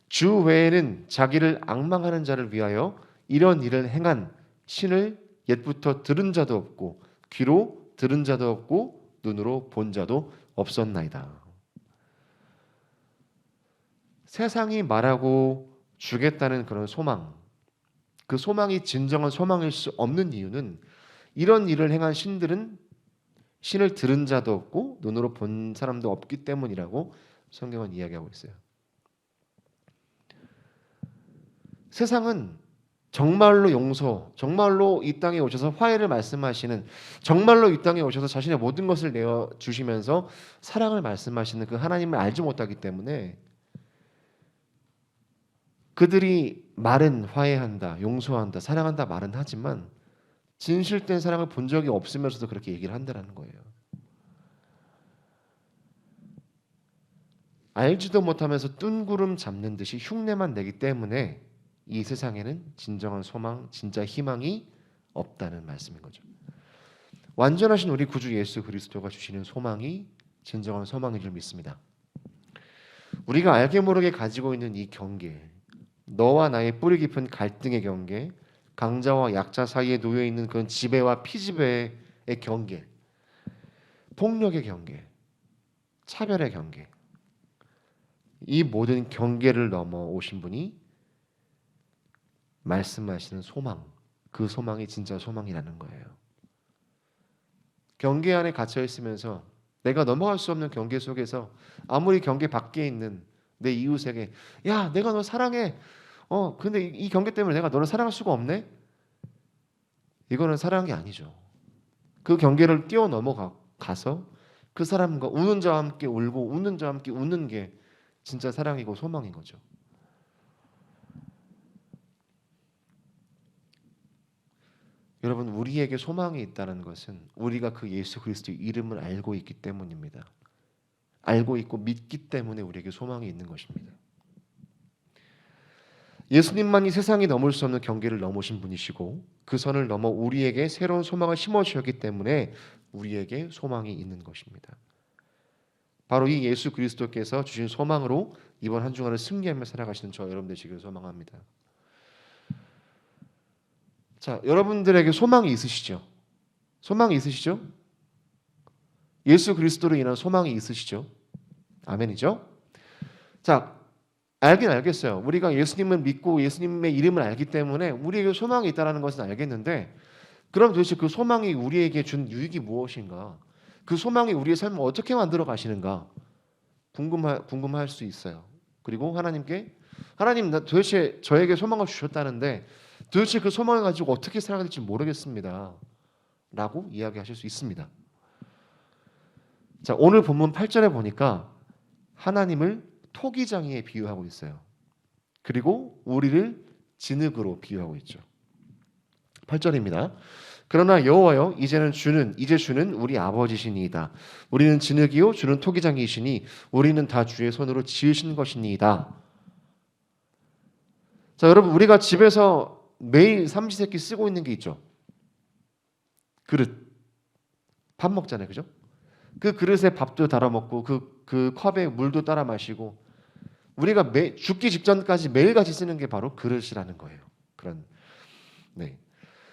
주 외에는 자기를 앙망하는 자를 위하여 이런 일을 행한 신을 옛부터 들은 자도 없고 귀로 들은 자도 없고 눈으로 본 자도 없었나이다. 세상이 말하고 주겠다는 그런 소망, 그 소망이 진정한 소망일 수 없는 이유는 이런 일을 행한 신들은 신을 들은 자도 없고 눈으로 본 사람도 없기 때문이라고 성경은 이야기하고 있어요. 세상은 정말로 용서, 정말로 이 땅에 오셔서 화해를 말씀하시는, 정말로 이 땅에 오셔서 자신의 모든 것을 내어주시면서 사랑을 말씀하시는 그 하나님을 알지 못하기 때문에 그들이 말은 화해한다, 용서한다, 사랑한다 말은 하지만 진실된 사랑을 본 적이 없으면서도 그렇게 얘기를 한다는 거예요. 알지도 못하면서 뜬구름 잡는 듯이 흉내만 내기 때문에 이 세상에는 진정한 소망, 진짜 희망이 없다는 말씀인 거죠. 완전하신 우리 구주 예수 그리스도가 주시는 소망이 진정한 소망인 줄 믿습니다. 우리가 알게 모르게 가지고 있는 이 경계, 너와 나의 뿌리 깊은 갈등의 경계, 강자와 약자 사이에 놓여 있는 그런 지배와 피지배의 경계, 폭력의 경계, 차별의 경계, 이 모든 경계를 넘어오신 분이 말씀하시는 소망, 그 소망이 진짜 소망이라는 거예요. 경계 안에 갇혀 있으면서 내가 넘어갈 수 없는 경계 속에서 아무리 경계 밖에 있는 내 이웃에게 야, 내가 너 사랑해. 근데 이 경계 때문에 내가 너를 사랑할 수가 없네. 이거는 사랑이 아니죠. 그 경계를 뛰어넘어가서 그 사람과 우는 자와 함께 울고 웃는 자와 함께 웃는 게 진짜 사랑이고 소망인 거죠. 여러분, 우리에게 소망이 있다는 것은 우리가 그 예수 그리스도의 이름을 알고 있기 때문입니다. 알고 있고 믿기 때문에 우리에게 소망이 있는 것입니다. 예수님만이 세상이 넘을 수 없는 경계를 넘으신 분이시고 그 선을 넘어 우리에게 새로운 소망을 심어주셨기 때문에 우리에게 소망이 있는 것입니다. 바로 이 예수 그리스도께서 주신 소망으로 이번 한 주간을 승리하며 살아가시는 저 여러분 되시기를 소망합니다. 자, 여러분들에게 소망이 있으시죠? 소망이 있으시죠? 예수 그리스도로 인한 소망이 있으시죠? 아멘이죠? 자, 알긴 알겠어요. 우리가 예수님을 믿고 예수님의 이름을 알기 때문에 우리에게 소망이 있다는 것은 알겠는데 그럼 도대체 그 소망이 우리에게 준 유익이 무엇인가? 그 소망이 우리의 삶을 어떻게 만들어 가시는가? 궁금할 수 있어요. 그리고 하나님께 하나님 도대체 저에게 소망을 주셨다는데 도대체 그 소망을 가지고 어떻게 살아야 될지 모르겠습니다. 라고 이야기하실 수 있습니다. 자, 오늘 본문 8절에 보니까 하나님을 토기장이에 비유하고 있어요. 그리고 우리를 진흙으로 비유하고 있죠. 8절입니다. 그러나 여호와여 이제 주는 우리 아버지시니이다. 우리는 진흙이요 주는 토기장이시니 우리는 다 주의 손으로 지으신 것이니이다. 자, 여러분 우리가 집에서 매일 삼시세끼 쓰고 있는 게 있죠. 그릇. 밥 먹잖아요. 그죠? 그 그릇에 밥도 달아 먹고 그 컵에 물도 따라 마시고 우리가 죽기 직전까지 매일같이 쓰는 게 바로 그릇이라는 거예요. 네.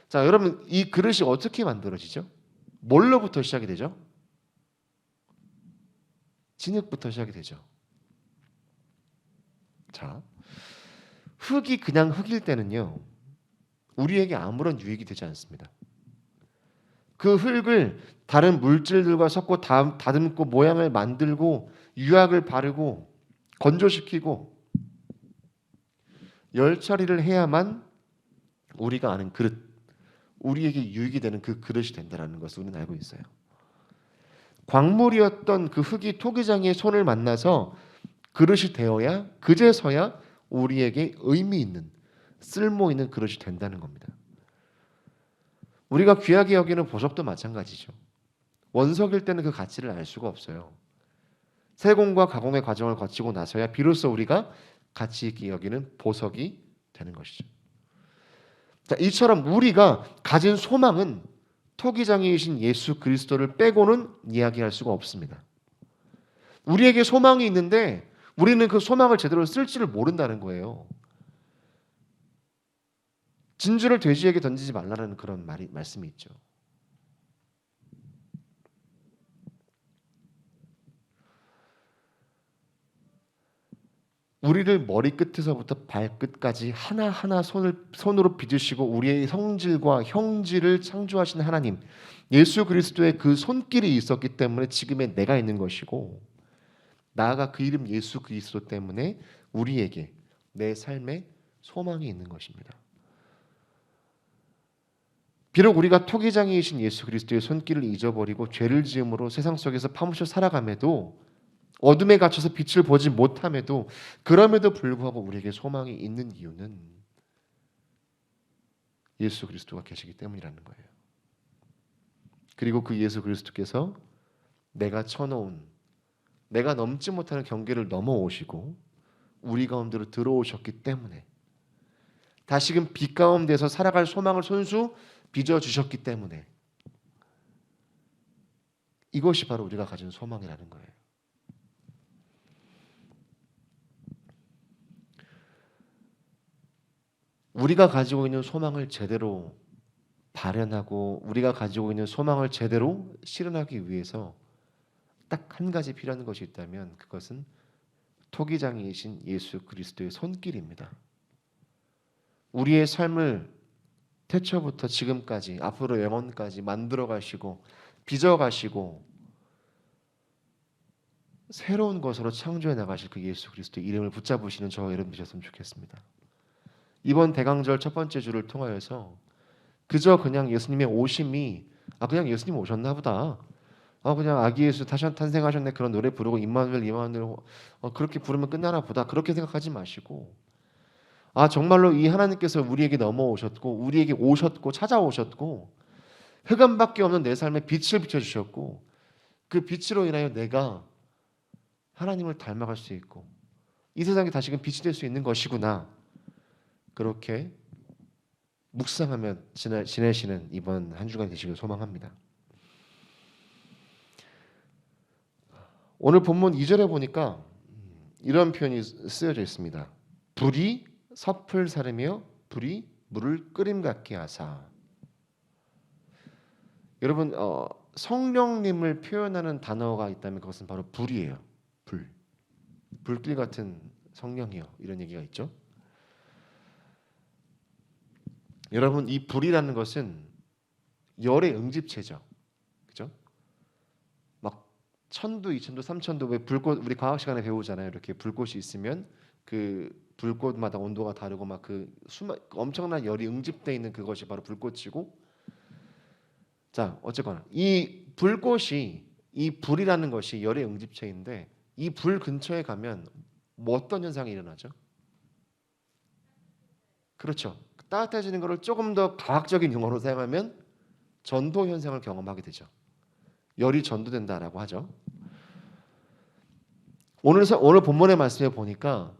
자, 여러분 이 그릇이 어떻게 만들어지죠? 뭘로부터 시작이 되죠? 진흙부터 시작이 되죠. 자, 흙이 그냥 흙일 때는요, 우리에게 아무런 유익이 되지 않습니다. 그 흙을 다른 물질들과 섞고 다듬고 모양을 만들고 유약을 바르고 건조시키고 열 처리를 해야만 우리가 아는 그릇, 우리에게 유익이 되는 그 그릇이 된다는 것을 우리는 알고 있어요. 광물이었던 그 흙이 토기장이의 손을 만나서 그릇이 되어야 그제서야 우리에게 의미 있는 쓸모 있는 그릇이 된다는 겁니다. 우리가 귀하게 여기는 보석도 마찬가지죠. 원석일 때는 그 가치를 알 수가 없어요. 세공과 가공의 과정을 거치고 나서야 비로소 우리가 가치 있게 여기는 보석이 되는 것이죠. 자, 이처럼 우리가 가진 소망은 토기장이이신 예수 그리스도를 빼고는 이야기할 수가 없습니다. 우리에게 소망이 있는데 우리는 그 소망을 제대로 쓸지를 모른다는 거예요. 진주를 돼지에게 던지지 말라는 그런 말씀이 있죠. 우리를 머리끝에서부터 발끝까지 하나하나 손으로 빚으시고 우리의 성질과 형질을 창조하신 하나님, 예수 그리스도의 그 손길이 있었기 때문에 지금의 내가 있는 것이고, 나아가 그 이름 예수 그리스도 때문에 우리에게 내 삶에 소망이 있는 것입니다. 비록 우리가 토기장이이신 예수 그리스도의 손길을 잊어버리고 죄를 지음으로 세상 속에서 파묻혀 살아감에도, 어둠에 갇혀서 빛을 보지 못함에도, 그럼에도 불구하고 우리에게 소망이 있는 이유는 예수 그리스도가 계시기 때문이라는 거예요. 그리고 그 예수 그리스도께서 내가 쳐놓은, 내가 넘지 못하는 경계를 넘어오시고 우리 가운데로 들어오셨기 때문에, 다시금 빛 가운데서 살아갈 소망을 손수 빚어주셨기 때문에, 이것이 바로 우리가 가진 소망이라는 거예요. 우리가 가지고 있는 소망을 제대로 발현하고 우리가 가지고 있는 소망을 제대로 실현하기 위해서 딱 한 가지 필요한 것이 있다면 그것은 토기장이이신 예수 그리스도의 손길입니다. 우리의 삶을 태초부터 지금까지 앞으로 영원까지 만들어 가시고 빚어 가시고 새로운 것으로 창조해 나가실 그 예수 그리스도의 이름을 붙잡으시는 저와 여러분 되셨으면 좋겠습니다. 이번 대강절 첫 번째 주를 통하여서 그저 그냥 예수님의 오심이 그냥 예수님 오셨나 보다, 그냥 아기 예수 다시 탄생하셨네 그런 노래 부르고 임마누엘 그렇게 부르면 끝나나 보다, 그렇게 생각하지 마시고, 정말로 이 하나님께서 우리에게 넘어오셨고 우리에게 오셨고 찾아오셨고 흑암밖에 없는 내 삶에 빛을 비춰주셨고, 그 빛으로 인하여 내가 하나님을 닮아갈 수 있고 이 세상에 다시금 빛이 될 수 있는 것이구나, 그렇게 묵상하며 지내시는 이번 한 주간 되시길 소망합니다. 오늘 본문 2절에 보니까 이런 표현이 쓰여져 있습니다. 불이 섭을 사르며 불이 물을 끓임 같게 하사. 여러분 성령님을 표현하는 단어가 있다면 그것은 바로 불이에요. 불길 같은 성령이요, 이런 얘기가 있죠. 여러분 이 불이라는 것은 열의 응집체죠. 그죠? 막 천도, 이천도, 삼천도, 왜 불꽃 우리 과학 시간에 배우잖아요. 이렇게 불꽃이 있으면 그 불꽃마다 온도가 다르고 막 그 엄청난 열이 응집돼 있는 그것이 바로 불꽃이고, 자 어쨌거나 이 불꽃이, 이 불이라는 것이 열의 응집체인데 이 불 근처에 가면 뭐 어떤 현상이 일어나죠? 그렇죠. 따뜻해지는 것을 조금 더 과학적인 용어로 사용하면 전도 현상을 경험하게 되죠. 열이 전도된다라고 하죠. 오늘 본문의 말씀에 보니까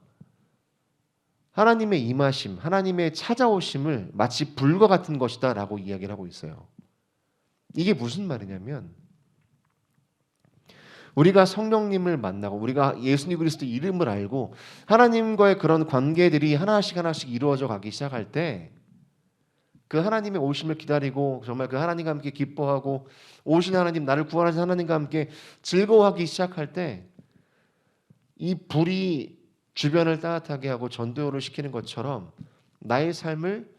하나님의 임하심, 하나님의 찾아오심을 마치 불과 같은 것이다라고 이야기를 하고 있어요. 이게 무슨 말이냐면 우리가 성령님을 만나고 우리가 예수님 그리스도 이름을 알고 하나님과의 그런 관계들이 하나씩 하나씩 이루어져 가기 시작할 때, 그 하나님의 오심을 기다리고 정말 그 하나님과 함께 기뻐하고 오신 하나님, 나를 구원하신 하나님과 함께 즐거워하기 시작할 때, 이 불이 주변을 따뜻하게 하고 전도를 시키는 것처럼 나의 삶을,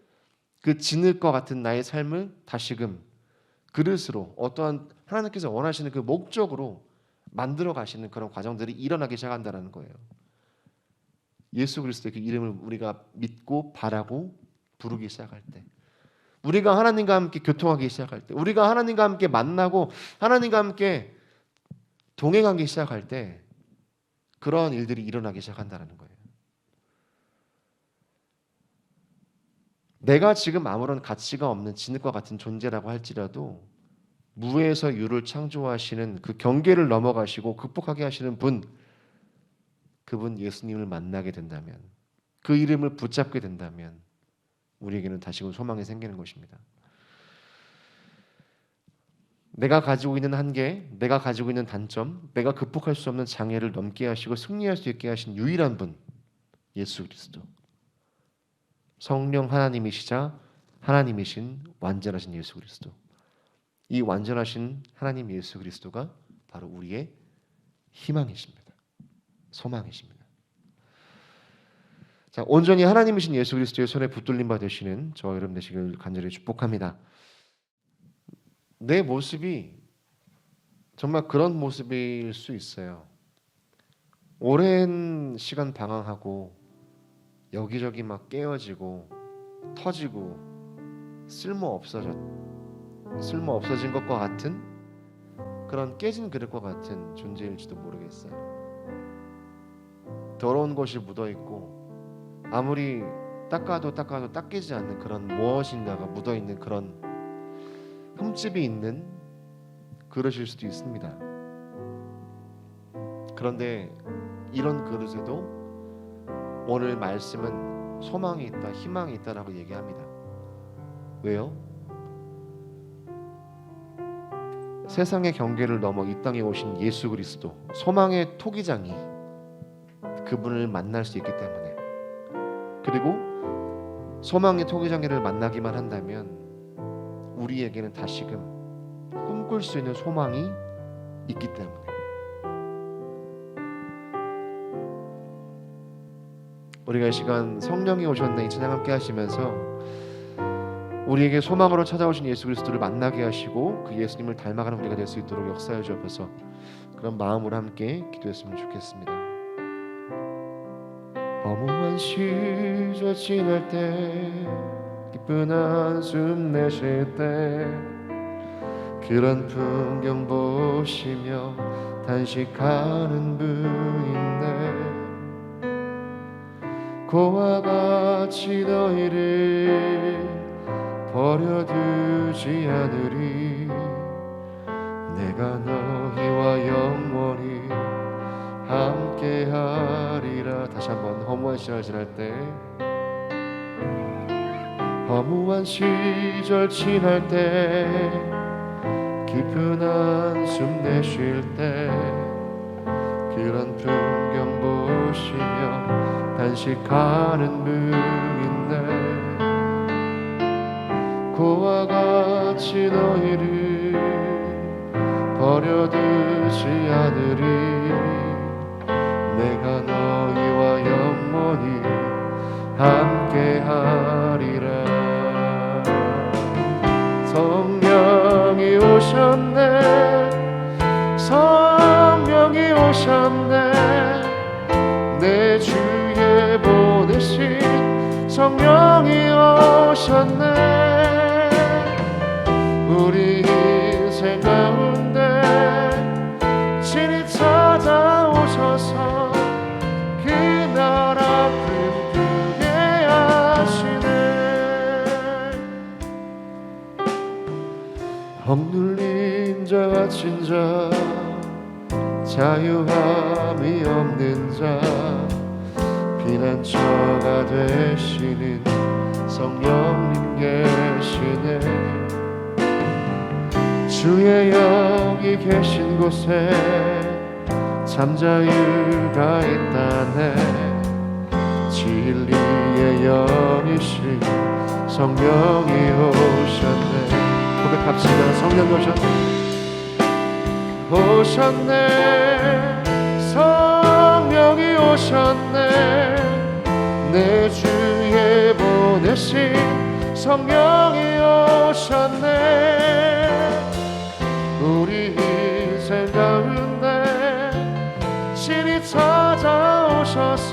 그 진흙과 같은 나의 삶을 다시금 그릇으로, 어떠한 하나님께서 원하시는 그 목적으로 만들어 가시는 그런 과정들이 일어나기 시작한다는 거예요. 예수 그리스도의 그 이름을 우리가 믿고 바라고 부르기 시작할 때, 우리가 하나님과 함께 교통하기 시작할 때, 우리가 하나님과 함께 만나고 하나님과 함께 동행하기 시작할 때 그러한 일들이 일어나기 시작한다는 거예요. 내가 지금 아무런 가치가 없는 진흙과 같은 존재라고 할지라도 무에서 유를 창조하시는 그 경계를 넘어가시고 극복하게 하시는 분, 그분 예수님을 만나게 된다면, 그 이름을 붙잡게 된다면 우리에게는 다시금 소망이 생기는 것입니다. 내가 가지고 있는 한계, 내가 가지고 있는 단점, 내가 극복할 수 없는 장애를 넘게 하시고 승리할 수 있게 하신 유일한 분, 예수 그리스도. 성령 하나님이시자 하나님이신 완전하신 예수 그리스도. 이 완전하신 하나님 예수 그리스도가 바로 우리의 희망이십니다. 소망이십니다. 자, 온전히 하나님이신 예수 그리스도의 손에 붙들림 받으시는 저와 여러분 되시길 간절히 축복합니다. 내 모습이 정말 그런 모습일 수 있어요. 오랜 시간 방황하고 여기저기 막 깨어지고 터지고 쓸모 없어진 것과 같은 그런 깨진 그릇과 같은 존재일지도 모르겠어요. 더러운 것이 묻어있고 아무리 닦아도 닦이지 않는 그런 무엇인가가 묻어있는 그런 흠집이 있는 그릇일 수도 있습니다. 그런데 이런 그릇에도 오늘 말씀은 소망이 있다, 희망이 있다라고 얘기합니다. 왜요? 세상의 경계를 넘어 이 땅에 오신 예수 그리스도, 소망의 토기장이 그분을 만날 수 있기 때문에, 그리고 소망의 토기장이를 만나기만 한다면 우리에게는 다시금 꿈꿀 수 있는 소망이 있기 때문에, 우리가 이 시간 성령이 오셨네 이 찬양 함께 하시면서 우리에게 소망으로 찾아오신 예수 그리스도를 만나게 하시고 그 예수님을 닮아가는 우리가 될 수 있도록 역사해 주옵소서. 그런 마음으로 함께 기도했으면 좋겠습니다. 허무한 시절 지날 때, 기쁜 한숨 내쉴 때, 그런 풍경 보시며 단식하는 분인데, 고와 같이 너희를 버려두지 않으리. 내가 너희와 영원히 함께하리라. 다시 한번 허무한 시절 지날 때, 허무한 시절 지날 때, 깊은 한숨 내쉴 때, 그런 풍경 보시며 단식하는 분인데, 고와 같이 너희를 버려두지 않으리. 내가 너희와 영원히 함께하리라. 성령이 오셨네. 오셨네. 내 주에 보내신 성령이 오셨네. 우리 인생 가운데 친히 찾아오셔서 그 나라 꿈꾸게 하시네. 억눌린 자 갇힌 자 자유함이 없는 자 피난처가 되시는 성령님 계시네. 주의 영이 계신 곳에 잠자유가 있다네. 진리의 영이신 성령이 오셨네. 고백합시다. 성령이 오셨네. 오셨네. 성령이 오셨네. 내 주에 보내신 성령이 오셨네. 우리 인생 가운데 친히 찾아오셔서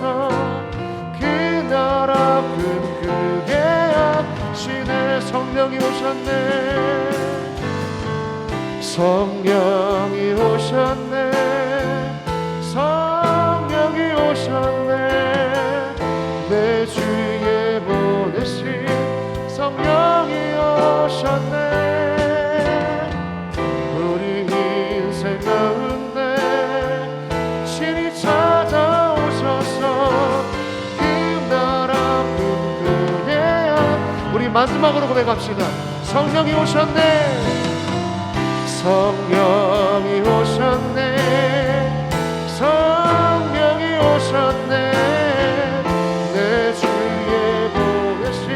그 나라 꿈꾸게 하시네. 성령이 오셨네. 성령이 오셨네. 성령이 오셨네. 내 주에 보내신 성령이 오셨네. 우리 인생 가운데 친히 찾아오셔서 그 나라 꿈꾸게 하. 우리 마지막으로 고백합시다. 성령이 오셨네. 성령이 오셨네. 성령이 오셨네. 내 주에 보내신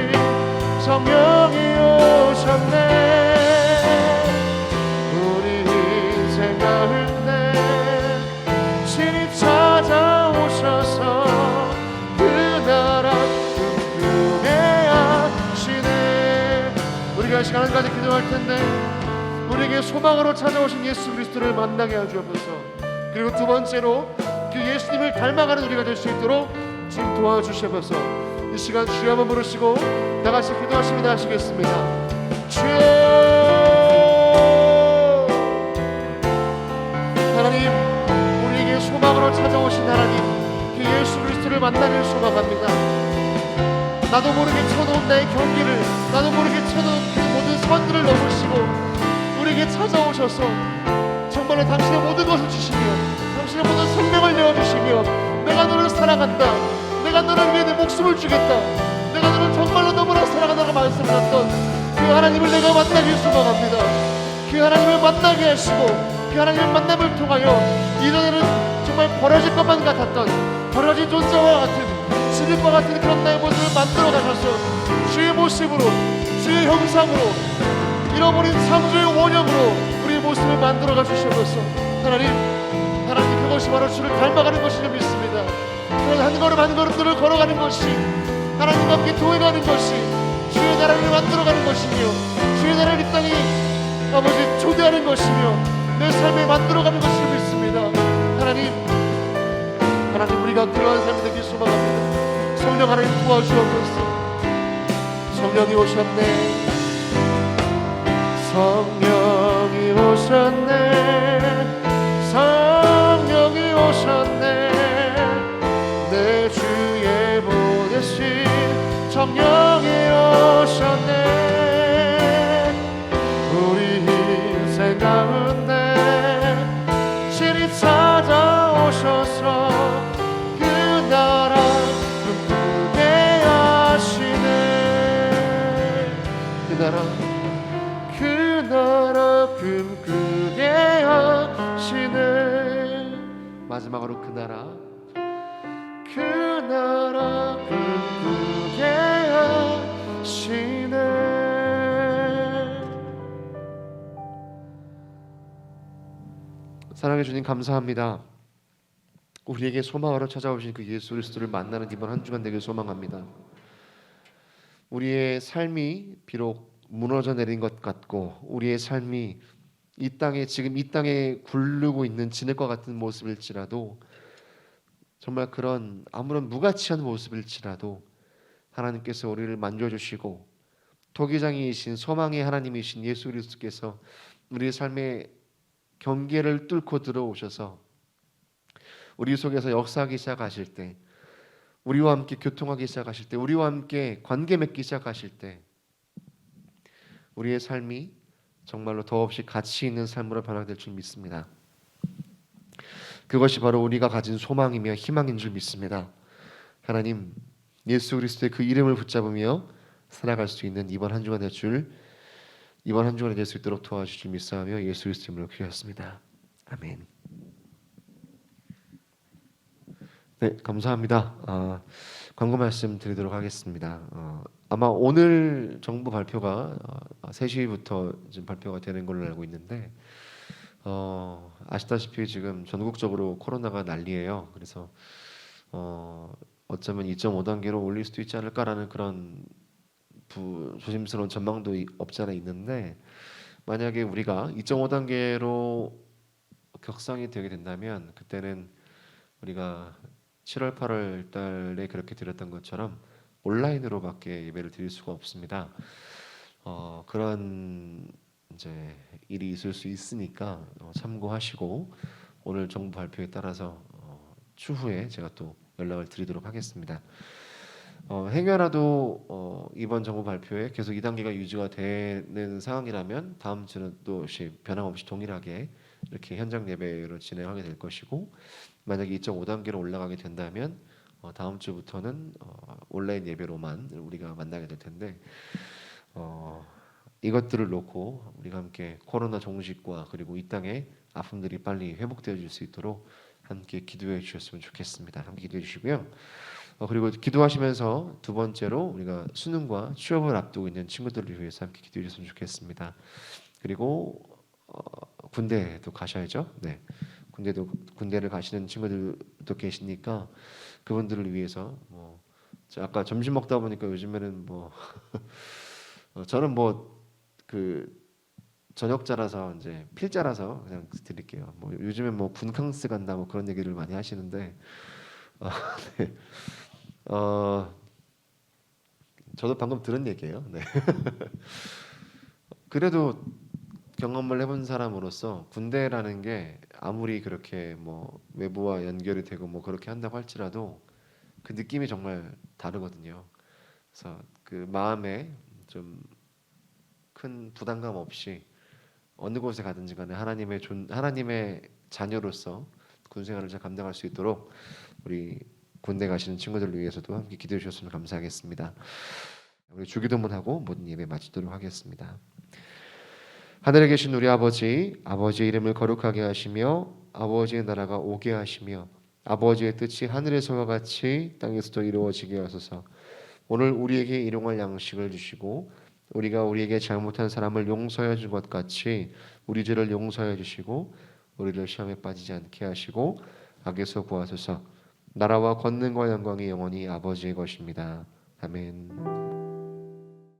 성령이 오셨네. 우리 인생 가운데 친히 찾아오셔서 그 나라 꿈꾸게 하시네. 우리가 이 시간 한가지 기도할 텐데 우리에게 소망으로 찾아오신 예수 그리스도를 만나게 하주옵소서. 그리고 두 번째로 그 예수님을 닮아가는 우리가 될 수 있도록 지금 도와주셔서 이 시간 주여 한번 부르시고 다같이 기도하십니다. 하시겠습니다. 주여. 하나님, 우리에게 소망으로 찾아오신 하나님, 그 예수 그리스도를 만나길 소망합니다. 나도 모르게 쳐놓은 나의 경기를, 나도 모르게 쳐놓은 그 모든 선들을 넘으시고 우리에게 찾아오셔서 정말로 당신의 모든 것을 주시며 당신의 모든 생명을 내어주시며 내가 너를 사랑한다, 내가 너를 위해 내 목숨을 주겠다, 내가 너를 정말로 너무나 사랑한다고 말씀하셨던 그 하나님을 내가 만나길 소망합니다. 그 하나님을 만나게 하시고 그 하나님의 만남을 통하여 이전에는 정말 버려질 것만 같았던 버려진 존재와 같은 주님과 같은 그런 나의 모습을 만들어 가셔서 주의 모습으로 주의 형상으로 잃어버린 창조의 원형으로 우리의 모습을 만들어가 주셔서 하나님 그것이 바로 주를 닮아가는 것이라 믿습니다. 그런 한 걸음 한 걸음들을 걸어가는 것이 하나님과 함께 도해가는 것이 주의 나라를 만들어가는 것이며 주의 나라를 이 땅에 아버지 초대하는 것이며 내 삶에 만들어가는 것이라 믿습니다. 하나님 우리가 그러한 삶이 되길 소망합니다. 성령 하나님 도와주옵소서. 성령이 오셨네. 성령이 오셨네. 성령이 오셨네. 내 주에 보내신 성령이 오셨네. 우리 인생 가운데 친히 찾아오셔서 그 나라 꿈꾸게 하시네. 그 나라 꿈꾸게 하시네. 마지막으로 그 나라 꿈꾸게 하시네. 사랑해 주님 감사합니다. 우리에게 소망으로 찾아오신 그 예수 그리스도를 만나는 이번 한 주간 되길 소망합니다. 우리의 삶이 비록 무너져 내린 것 같고 우리의 삶이 지금 이 땅에 굴르고 있는 진흙과 같은 모습일지라도, 정말 그런 아무런 무가치한 모습일지라도 하나님께서 우리를 만져주시고, 토기장이신 소망의 하나님이신 예수 그리스도께서 우리 삶의 경계를 뚫고 들어오셔서 우리 속에서 역사하기 시작하실 때, 우리와 함께 교통하기 시작하실 때, 우리와 함께 관계 맺기 시작하실 때, 우리의 삶이 정말로 더없이 가치 있는 삶으로 변화될 줄 믿습니다. 그것이 바로 우리가 가진 소망이며 희망인 줄 믿습니다. 하나님, 예수 그리스도의 그 이름을 붙잡으며 살아갈 수 있는 이번 한 주간이 될 수 있도록 도와주실 믿사하며 예수 그리스도 이름으로 기도했습니다. 아멘. 네, 감사합니다. 광고 말씀 드리도록 하겠습니다. 아마 오늘 정부 발표가 3시부터 지금 발표가 되는 걸로 알고 있는데, 아시다시피 지금 전국적으로 코로나가 난리예요. 그래서 어쩌면 2.5단계로 올릴 수도 있지 않을까라는 그런 조심스러운 전망도 없지 않아 있는데, 만약에 우리가 2.5단계로 격상이 되게 된다면 그때는 우리가 7월 8월 달에 그렇게 드렸던 것처럼 온라인으로밖에 예배를 드릴 수가 없습니다. 그런 이제 일이 있을 수 있으니까 참고하시고, 오늘 정부 발표에 따라서 추후에 제가 또 연락을 드리도록 하겠습니다. 행여라도 이번 정부 발표에 계속 2단계가 유지가 되는 상황이라면 다음 주는 또 역시 변함없이 동일하게 이렇게 현장 예배로 진행하게 될 것이고, 만약에 2.5단계로 올라가게 된다면 다음 주부터는 온라인 예배로만 우리가 만나게 될 텐데, 이것들을 놓고 우리가 함께 코로나 종식과 그리고 이 땅의 아픔들이 빨리 회복되어질 수 있도록 함께 기도해 주셨으면 좋겠습니다. 함께 기도해 주시고요. 그리고 기도하시면서 두 번째로 우리가 수능과 취업을 앞두고 있는 친구들을 위해서 함께 기도해 주셨으면 좋겠습니다. 그리고 군대도 가셔야죠. 네, 군대를 가시는 친구들도 계시니까 그분들을 위해서 아까 점심 먹다 보니까 요즘에는 저는 그 저녁자라서 이제 필자라서 그냥 드릴게요. 요즘에 군캉스 간다 그런 얘기를 많이 하시는데, 네. 저도 방금 들은 얘기예요. 네. 그래도 경험을 해본 사람으로서 군대라는 게 아무리 그렇게 외부와 연결이 되고 그렇게 한다고 할지라도 그 느낌이 정말 다르거든요. 그래서 그 마음에 좀 큰 부담감 없이 어느 곳에 가든지 간에 하나님의 자녀로서 군 생활을 잘 감당할 수 있도록 우리 군대 가시는 친구들을 위해서도 함께 기도해 주셨으면 감사하겠습니다. 우리 주기도문 하고 모든 예배 마치도록 하겠습니다. 하늘에 계신 우리 아버지, 아버지의 이름을 거룩하게 하시며 아버지의 나라가 오게 하시며 아버지의 뜻이 하늘에서와 같이 땅에서도 이루어지게 하소서. 오늘 우리에게 일용할 양식을 주시고 우리가 우리에게 잘못한 사람을 용서해 준 것 같이 우리 죄를 용서해 주시고 우리를 시험에 빠지지 않게 하시고 악에서 구하소서. 나라와 권능과 영광이 영원히 아버지의 것입니다. 아멘.